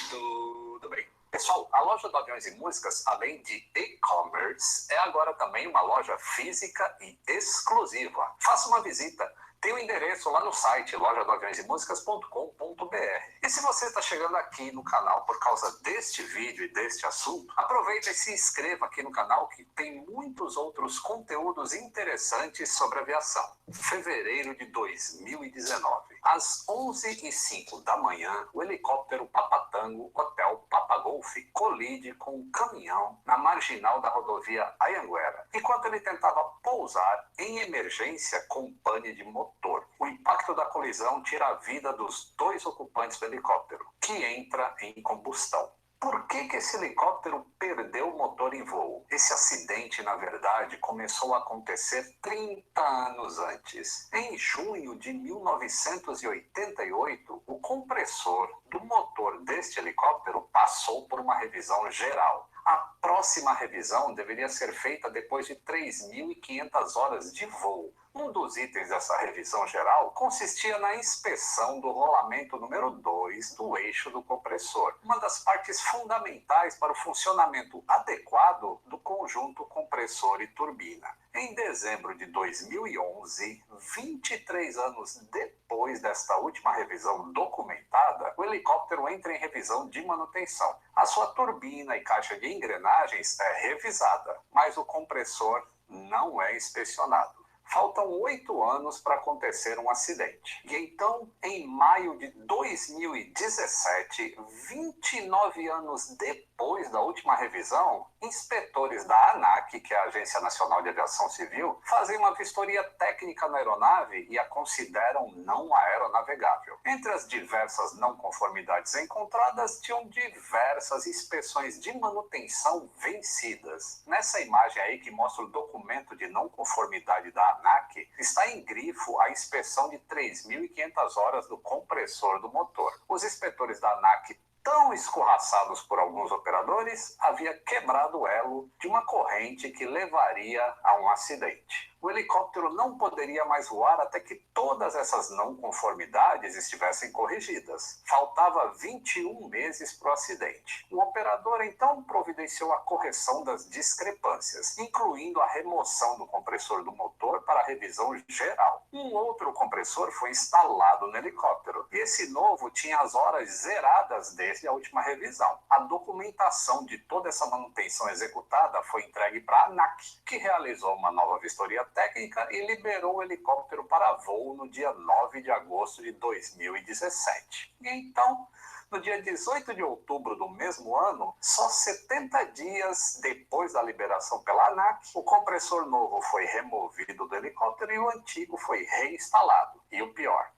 Tudo bem. Pessoal, a loja do Aviões e Músicas, além de e-commerce, é agora também uma loja física e exclusiva. Faça uma visita Tem o endereço lá no site lojadoaviõesdemusicas.com.br. E se você está chegando aqui no canal por causa deste vídeo e deste assunto, aproveita e se inscreva aqui no canal que tem muitos outros conteúdos interessantes sobre aviação. Fevereiro de 2019. Às 11h05 da manhã, o helicóptero Papatango Hotel Papagolf colide com um caminhão na marginal da rodovia Anhanguera, enquanto ele tentava pousar em emergência com pane de motor. O impacto da colisão tira a vida dos 2 ocupantes do helicóptero, que entra em combustão. Por que esse helicóptero perdeu o motor em voo? Esse acidente, na verdade, começou a acontecer 30 anos antes. Em junho de 1988, o compressor do motor deste helicóptero passou por uma revisão geral. A próxima revisão deveria ser feita depois de 3.500 horas de voo. Um dos itens dessa revisão geral consistia na inspeção do rolamento número 2 do eixo do compressor, uma das partes fundamentais para o funcionamento adequado do conjunto compressor e turbina. Em dezembro de 2011, 23 anos depois desta última revisão documentada, o helicóptero entra em revisão de manutenção. A sua turbina e caixa de engrenagens é revisada, mas o compressor não é inspecionado. Faltam 8 anos para acontecer um acidente. E então, em maio de 2017, 29 anos depois da última revisão, inspetores da ANAC, que é a Agência Nacional de Aviação Civil, fazem uma vistoria técnica na aeronave e a consideram não aeronavegável. Entre as diversas não conformidades encontradas, tinham diversas inspeções de manutenção vencidas. Nessa imagem aí que mostra o documento de não conformidade da ANAC, está em grifo a inspeção de 3.500 horas do compressor do motor. Os inspetores da ANAC, tão escorraçados por alguns operadores, havia quebrado o elo de uma corrente que levaria a um acidente. O helicóptero não poderia mais voar até que todas essas não conformidades estivessem corrigidas. Faltava 21 meses para o acidente. O operador então providenciou a correção das discrepâncias, incluindo a remoção do compressor do motor para a revisão geral. Um outro compressor foi instalado no helicóptero, e esse novo tinha as horas zeradas desde a última revisão. A documentação de toda essa manutenção executada foi entregue para a ANAC, que realizou uma nova vistoria técnica e liberou o helicóptero para voo no dia 9 de agosto de 2017. E então, no dia 18 de outubro do mesmo ano, só 70 dias depois da liberação pela ANAC, o compressor novo foi removido do helicóptero e o antigo foi reinstalado. E o pior,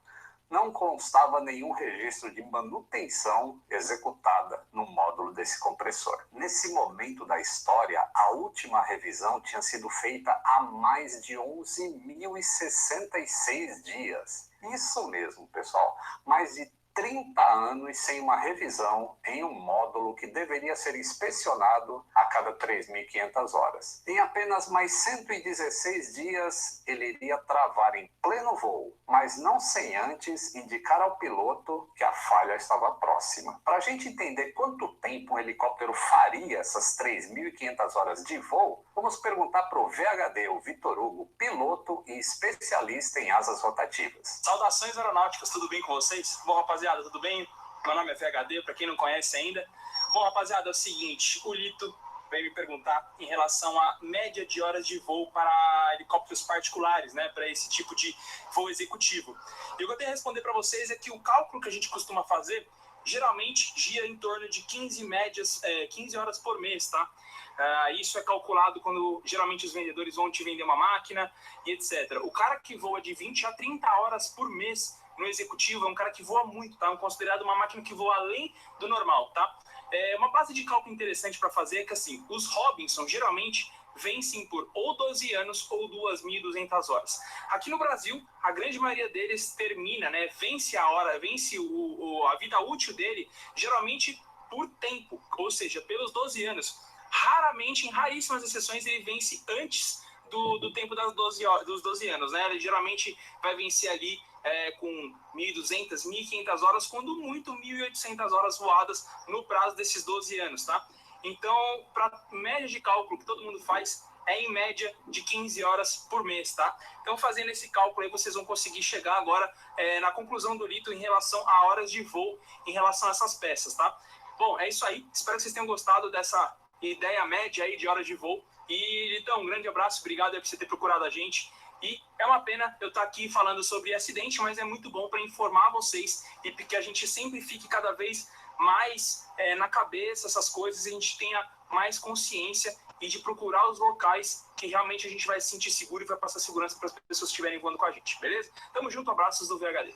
não constava nenhum registro de manutenção executada no módulo desse compressor. Nesse momento da história, a última revisão tinha sido feita há mais de 11.066 dias. Isso mesmo, pessoal, mais de 30 anos sem uma revisão em um módulo que deveria ser inspecionado a cada 3.500 horas. Em apenas mais 116 dias, ele iria travar em pleno voo, mas não sem antes indicar ao piloto que a falha estava próxima. Para a gente entender quanto tempo um helicóptero faria essas 3.500 horas de voo, vamos perguntar para o VHD, o Vitor Hugo, piloto e especialista em asas rotativas. Saudações aeronáuticas, tudo bem com vocês? Bom, rapaziada, tudo bem? Meu nome é VHD, para quem não conhece ainda. Bom, rapaziada, é o seguinte, o Lito veio me perguntar em relação à média de horas de voo para helicópteros particulares, né, para esse tipo de voo executivo. E o que eu tenho a responder para vocês é que o cálculo que a gente costuma fazer geralmente gira em torno de 15 horas por mês, tá? Isso é calculado quando geralmente os vendedores vão te vender uma máquina e etc. O cara que voa de 20 a 30 horas por mês no executivo é um cara que voa muito, tá? É considerado uma máquina que voa além do normal, tá? Uma base de cálculo interessante para fazer é que, assim, os Robinson geralmente vencem por ou 12 anos ou 2.200 horas. Aqui no Brasil, a grande maioria deles termina, né? Vence a vida útil dele, geralmente por tempo, ou seja, pelos 12 anos. Raramente, em raríssimas exceções, ele vence antes do tempo dos 12 anos, né? Ele geralmente vai vencer ali com 1.200, 1.500 horas, quando muito 1.800 horas voadas no prazo desses 12 anos, tá? Então, para média de cálculo que todo mundo faz, é em média de 15 horas por mês, tá? Então, fazendo esse cálculo aí, vocês vão conseguir chegar agora na conclusão do Lito em relação a horas de voo, em relação a essas peças, tá? Bom, é isso aí. Espero que vocês tenham gostado dessa ideia média aí de horas de voo. E, Litão, um grande abraço. Obrigado aí por você ter procurado a gente. E é uma pena eu estar aqui falando sobre acidente, mas é muito bom para informar vocês e que a gente sempre fique cada vez mais na cabeça essas coisas e a gente tenha mais consciência e de procurar os locais que realmente a gente vai se sentir seguro e vai passar segurança para as pessoas que estiverem voando com a gente, beleza? Tamo junto, abraços do VHD.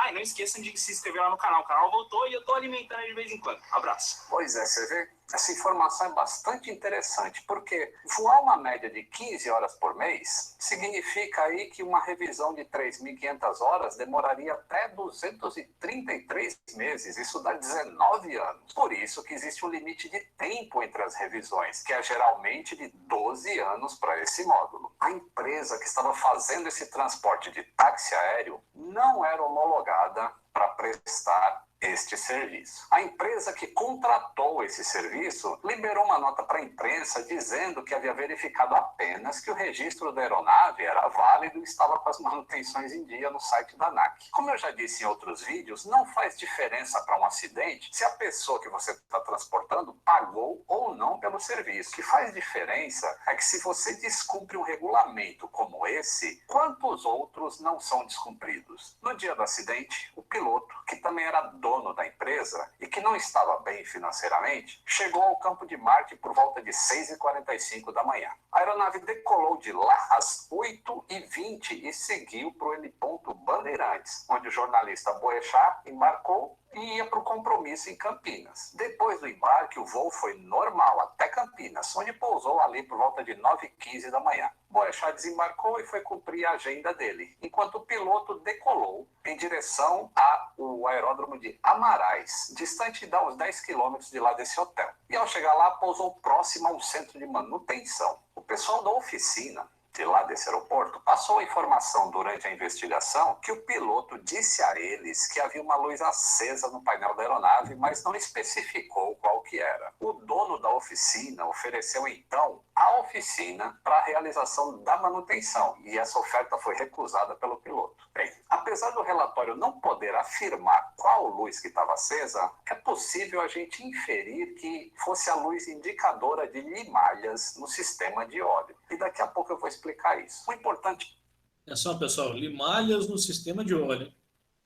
E não esqueçam de se inscrever lá no canal. O canal voltou e eu tô alimentando ele de vez em quando. Abraço. Pois é, você vê? Essa informação é bastante interessante, porque voar uma média de 15 horas por mês significa aí que uma revisão de 3.500 horas demoraria até 233 meses. Isso dá 19 anos. Por isso que existe um limite de tempo entre as revisões, que é geralmente de 12 anos para esse módulo. A empresa que estava fazendo esse transporte de táxi aéreo não era homologada para prestar este serviço. A empresa que contratou esse serviço liberou uma nota para a imprensa dizendo que havia verificado apenas que o registro da aeronave era válido e estava com as manutenções em dia no site da ANAC. Como eu já disse em outros vídeos, não faz diferença para um acidente se a pessoa que você está transportando pagou ou não pelo serviço. O que faz diferença é que se você descumpre um regulamento como esse, quantos outros não são descumpridos? No dia do acidente, o piloto, que também era dono da empresa e que não estava bem financeiramente, chegou ao campo de Marte por volta de 6h45 da manhã. A aeronave decolou de lá às 8h20 e seguiu para o heliponto Bandeirantes, onde o jornalista Boechat embarcou e ia para o compromisso em Campinas. Depois do embarque, o voo foi normal até Campinas, onde pousou ali por volta de 9h15 da manhã. Boechat desembarcou e foi cumprir a agenda dele, enquanto o piloto decolou em direção ao aeródromo de Amarais, distante de uns 10 quilômetros de lá desse hotel. E ao chegar lá, pousou próximo a um centro de manutenção. O pessoal da oficina de lá desse aeroporto passou a informação durante a investigação que o piloto disse a eles que havia uma luz acesa no painel da aeronave, mas não especificou qual que era. O dono da oficina ofereceu então a oficina para a realização da manutenção e essa oferta foi recusada pelo piloto. Bem, apesar do relatório não poder afirmar qual luz que estava acesa, é possível a gente inferir que fosse a luz indicadora de limalhas no sistema de óleo. E daqui a pouco eu vou explicar isso. O importante Atenção, pessoal, limalhas no sistema de óleo.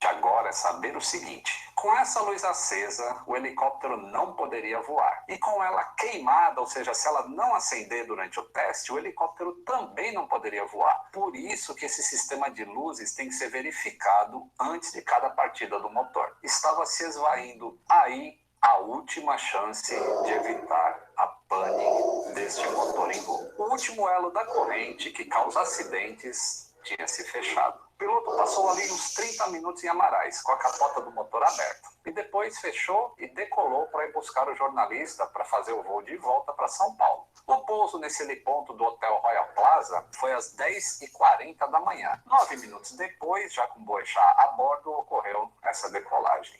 agora é saber o seguinte: com essa luz acesa, o helicóptero não poderia voar. E com ela queimada, ou seja, se ela não acender durante o teste, o helicóptero também não poderia voar. Por isso que esse sistema de luzes tem que ser verificado antes de cada partida do motor. Estava se esvaindo aí a última chance de evitar a pane deste motor em voo. O último elo da corrente que causa acidentes tinha se fechado. O piloto passou ali uns 30 minutos em Amarais, com a capota do motor aberta. E depois fechou e decolou para ir buscar o jornalista para fazer o voo de volta para São Paulo. O pouso nesse heliponto do Hotel Royal Plaza foi às 10h40 da manhã. 9 minutos depois, já com Boechat a bordo, ocorreu essa decolagem.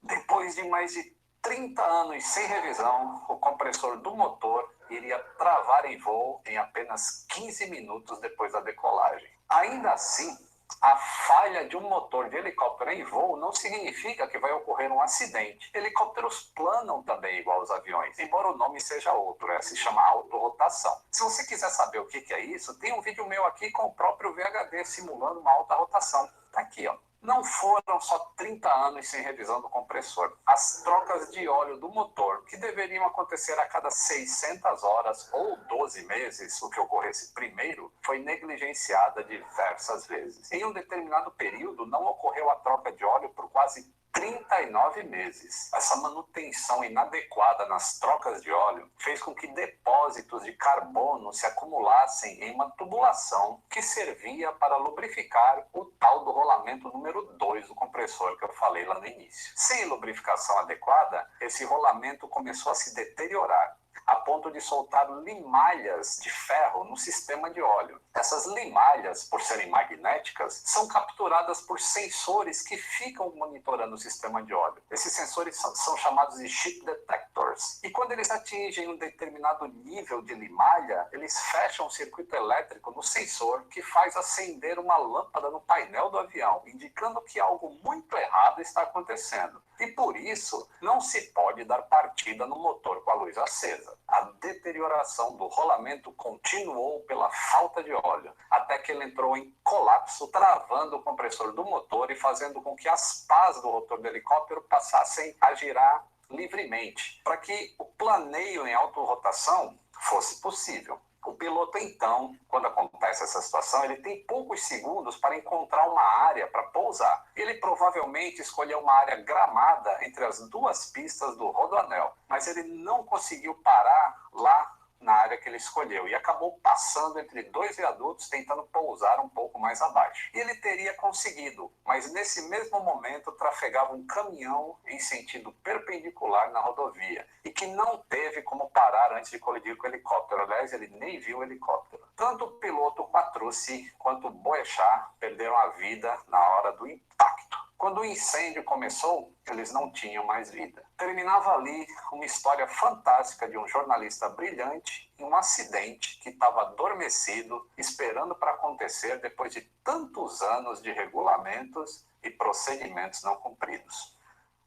Depois de mais de 30 anos sem revisão, o compressor do motor iria travar em voo em apenas 15 minutos depois da decolagem. Ainda assim, a falha de um motor de helicóptero em voo não significa que vai ocorrer um acidente. Helicópteros planam também igual aos aviões, embora o nome seja outro, se chama autorrotação. Se você quiser saber o que é isso, tem um vídeo meu aqui com o próprio VHD simulando uma alta rotação. Tá aqui, ó. Não foram só 30 anos sem revisão do compressor. As trocas de óleo do motor, que deveriam acontecer a cada 600 horas ou 12 meses, o que ocorresse primeiro, foi negligenciada diversas vezes. Em um determinado período, não ocorreu a troca de óleo por quase 39 meses. Essa manutenção inadequada nas trocas de óleo fez com que depósitos de carbono se acumulassem em uma tubulação que servia para lubrificar o tal do rolamento número 2 do compressor que eu falei lá no início. Sem lubrificação adequada, esse rolamento começou a se deteriorar, a ponto ponto de soltar limalhas de ferro no sistema de óleo. Essas limalhas, por serem magnéticas, são capturadas por sensores que ficam monitorando o sistema de óleo. Esses sensores são chamados de chip detectors. E quando eles atingem um determinado nível de limalha, eles fecham um circuito elétrico no sensor que faz acender uma lâmpada no painel do avião, indicando que algo muito errado está acontecendo. E por isso, não se pode dar partida no motor com a luz acesa. A deterioração do rolamento continuou pela falta de óleo, até que ele entrou em colapso, travando o compressor do motor e fazendo com que as pás do rotor do helicóptero passassem a girar livremente, para que o planeio em autorotação fosse possível. O piloto, então, quando acontece essa situação, ele tem poucos segundos para encontrar uma área para pousar. Ele provavelmente escolheu uma área gramada entre as duas pistas do rodoanel, mas ele não conseguiu parar lá na área que ele escolheu e acabou passando entre dois viadutos tentando pousar um pouco mais abaixo. E ele teria conseguido, mas nesse mesmo momento trafegava um caminhão em sentido perpendicular na rodovia e que não teve como parar antes de colidir com o helicóptero. Aliás, ele nem viu o helicóptero. Tanto o piloto Quattrucci quanto o Boechat perderam a vida na hora do impacto. Quando o incêndio começou, eles não tinham mais vida. Terminava ali uma história fantástica de um jornalista brilhante em um acidente que estava adormecido, esperando para acontecer depois de tantos anos de regulamentos e procedimentos não cumpridos.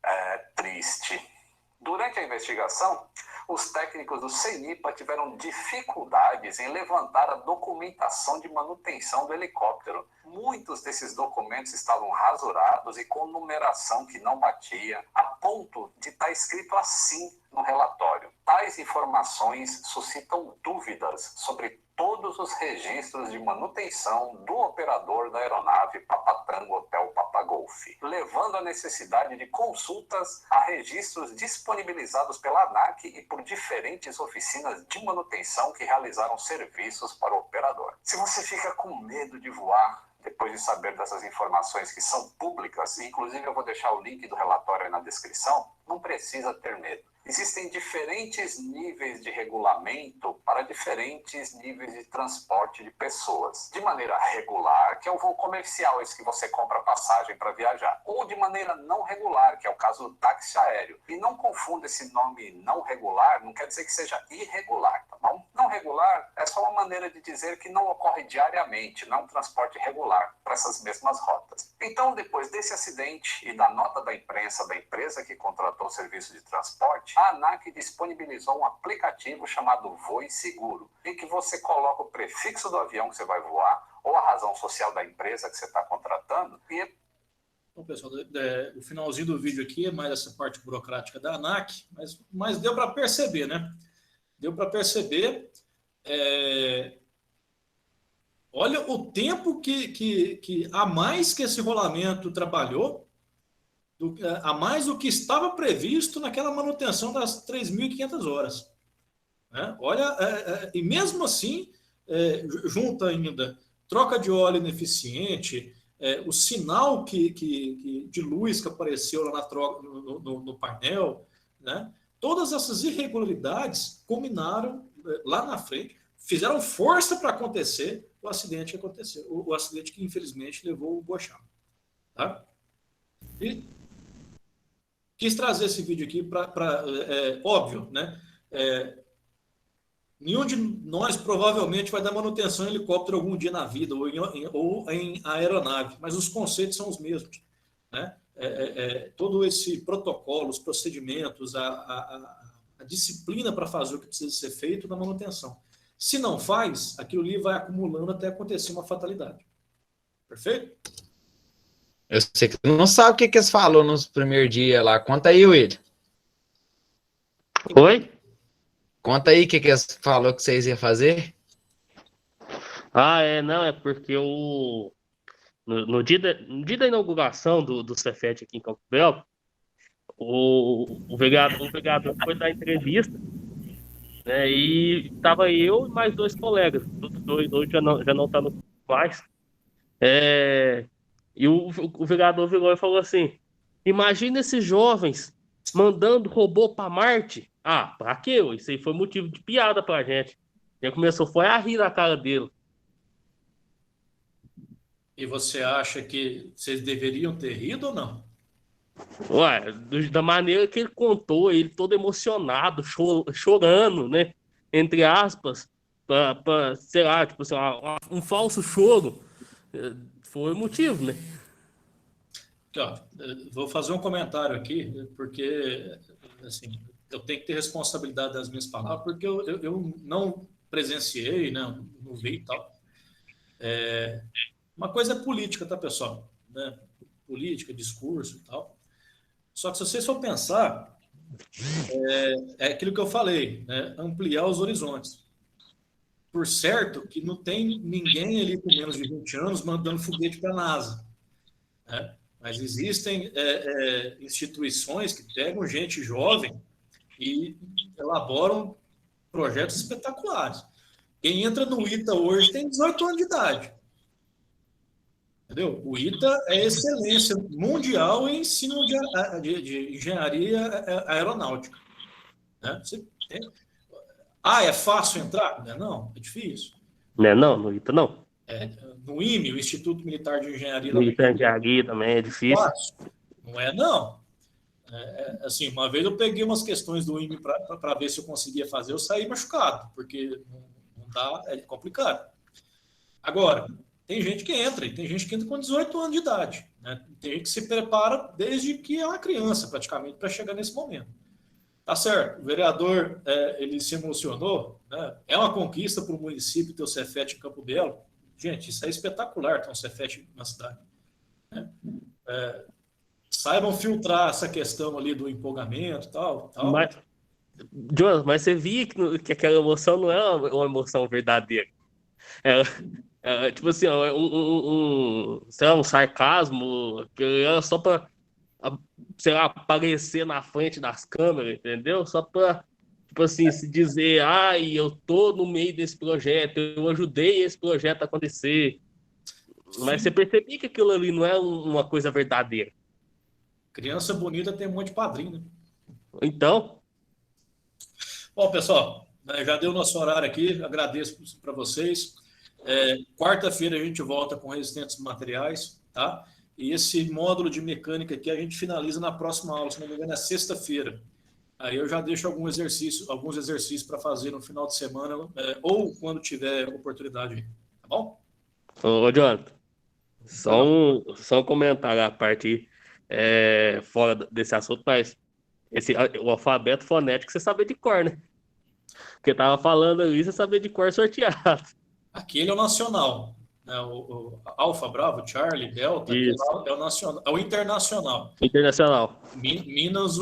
É triste. Durante a investigação, os técnicos do CENIPA tiveram dificuldades em levantar a documentação de manutenção do helicóptero. Muitos desses documentos estavam rasurados e com numeração que não batia, a ponto de estar escrito assim no relatório. Tais informações suscitam dúvidas sobre todos os registros de manutenção do operador da aeronave Papatango Hotel Papagolf, levando à necessidade de consultas a registros disponibilizados pela ANAC e por diferentes oficinas de manutenção que realizaram serviços para o operador. Se você fica com medo de voar, depois de saber dessas informações que são públicas, inclusive eu vou deixar o link do relatório aí na descrição, não precisa ter medo. Existem diferentes níveis de regulamento para diferentes níveis de transporte de pessoas. De maneira regular, que é o voo comercial, esse que você compra passagem para viajar. Ou de maneira não regular, que é o caso do táxi aéreo. E não confunda esse nome não regular, não quer dizer que seja irregular, tá bom? Não regular é só uma maneira de dizer que não ocorre diariamente, não é um transporte regular para essas mesmas rotas. Então, depois desse acidente e da nota da imprensa da empresa que contratou o serviço de transporte, a ANAC disponibilizou um aplicativo chamado Voe Seguro, em que você coloca o prefixo do avião que você vai voar ou a razão social da empresa que você está contratando. E Bom, pessoal, o finalzinho do vídeo aqui é mais essa parte burocrática da ANAC, mas deu para perceber, né? Deu para perceber. Olha o tempo que a mais que esse rolamento trabalhou, a mais do que estava previsto naquela manutenção das 3.500 horas. Né? Olha, e mesmo assim, junta ainda troca de óleo ineficiente, o sinal de luz que apareceu lá na troca, no painel, né? Todas essas irregularidades culminaram lá na frente, fizeram força para acontecer o acidente que aconteceu, o acidente que infelizmente levou o Boechat. Tá? E quis trazer esse vídeo aqui para óbvio, né? Nenhum de nós provavelmente vai dar manutenção em helicóptero algum dia na vida ou em aeronave, mas os conceitos são os mesmos, né? Todo esse protocolo, os procedimentos, a disciplina para fazer o que precisa ser feito na manutenção. Se não faz, aquilo ali vai acumulando até acontecer uma fatalidade. Perfeito? Eu sei que tu não sabe o que eles falaram nos primeiros dias lá. Conta aí, Will. Oi? Conta aí o que eles falaram que vocês iam fazer. Não, é porque no dia da inauguração do Cefet aqui em Campo Belo, o vereador foi dar entrevista, né, e tava eu e mais 2 colegas, todos dois hoje já não tá no mais. E o vereador virou e falou assim: imagina esses jovens mandando robô para Marte. Ah, pra quê? Isso aí foi motivo de piada pra gente. Já começou foi a rir na cara dele. E você acha que vocês deveriam ter ido ou não? Ué, da maneira que ele contou, ele todo emocionado, chorando, né? Entre aspas, sei lá, tipo assim, um falso choro. Foi o motivo, né? Aqui, ó, vou fazer um comentário aqui, porque assim, eu tenho que ter responsabilidade das minhas palavras, porque eu não presenciei, né, não vi e tal. Uma coisa é política, tá, pessoal? Né? Política, discurso e tal. Só que se vocês for pensar, é aquilo que eu falei, né? Ampliar os horizontes. Por certo que não tem ninguém ali com menos de 20 anos mandando foguete para a NASA, né? Mas existem instituições que pegam gente jovem e elaboram projetos espetaculares. Quem entra no ITA hoje tem 18 anos de idade. Entendeu? O ITA é excelência mundial em ensino de engenharia aeronáutica. Né? É fácil entrar? Não, é difícil. Não, no ITA não. No IME, o Instituto Militar de Engenharia. Militar de Engenharia também é difícil. Fácil. Não. Assim, uma vez eu peguei umas questões do IME para ver se eu conseguia fazer, eu saí machucado, porque não dá, é complicado. Agora, tem gente que entra, e tem gente que entra com 18 anos de idade. Né? Tem gente que se prepara desde que é uma criança, praticamente, para chegar nesse momento. Tá certo, o vereador ele se emocionou, né? É uma conquista para o município ter o Cefet em Campo Belo. Gente, isso é espetacular ter um Cefet na cidade. Né? Saibam filtrar essa questão ali do empolgamento e tal. Mas, Jonas, mas você via que aquela emoção não é uma emoção verdadeira. Tipo assim, sei lá, um sarcasmo que era só para, sei lá, aparecer na frente das câmeras, entendeu? Só para, tipo assim, se dizer, eu tô no meio desse projeto, eu ajudei esse projeto a acontecer. Mas você percebia que aquilo ali não é uma coisa verdadeira. Criança bonita tem um monte de padrinho, né? Então... Bom, pessoal, já deu nosso horário aqui, agradeço para vocês. Quarta-feira a gente volta com resistentes materiais, tá? E esse módulo de mecânica aqui a gente finaliza na próxima aula, se não me engano é sexta-feira. Aí eu já deixo alguns exercícios para fazer no final de semana, ou quando tiver oportunidade, tá bom? Ô, Jonathan, só um comentário à parte fora desse assunto, mas o alfabeto fonético você sabe de cor, né? Porque tava falando ali, você sabia de cor sorteado. Aquele é o nacional, né? O Alfa, Bravo, Charlie, Delta, é o nacional, é o internacional. Internacional. Minas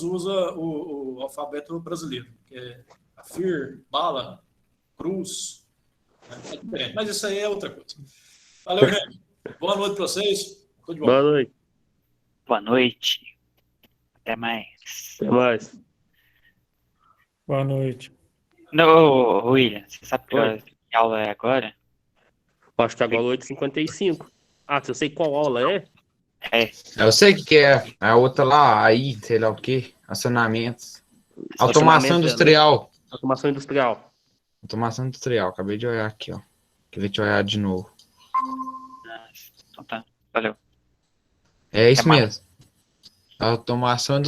usa o alfabeto brasileiro, que é AFIR, Bala, Cruz. Né? Mas isso aí é outra coisa. Valeu, gente. Boa noite para vocês. Tudo de bom. Boa noite. Boa noite. Até mais. Até mais. Boa noite. Não, William, você sabe que aula é agora? Acho que agora é 8h55. Se eu sei qual aula é? Eu sei que é a outra lá, aí, sei lá o que, acionamentos. Automação industrial. Automação industrial. Automação industrial, acabei de olhar aqui, ó. Queria te olhar de novo. Então tá, valeu. É isso mesmo. Automação industrial.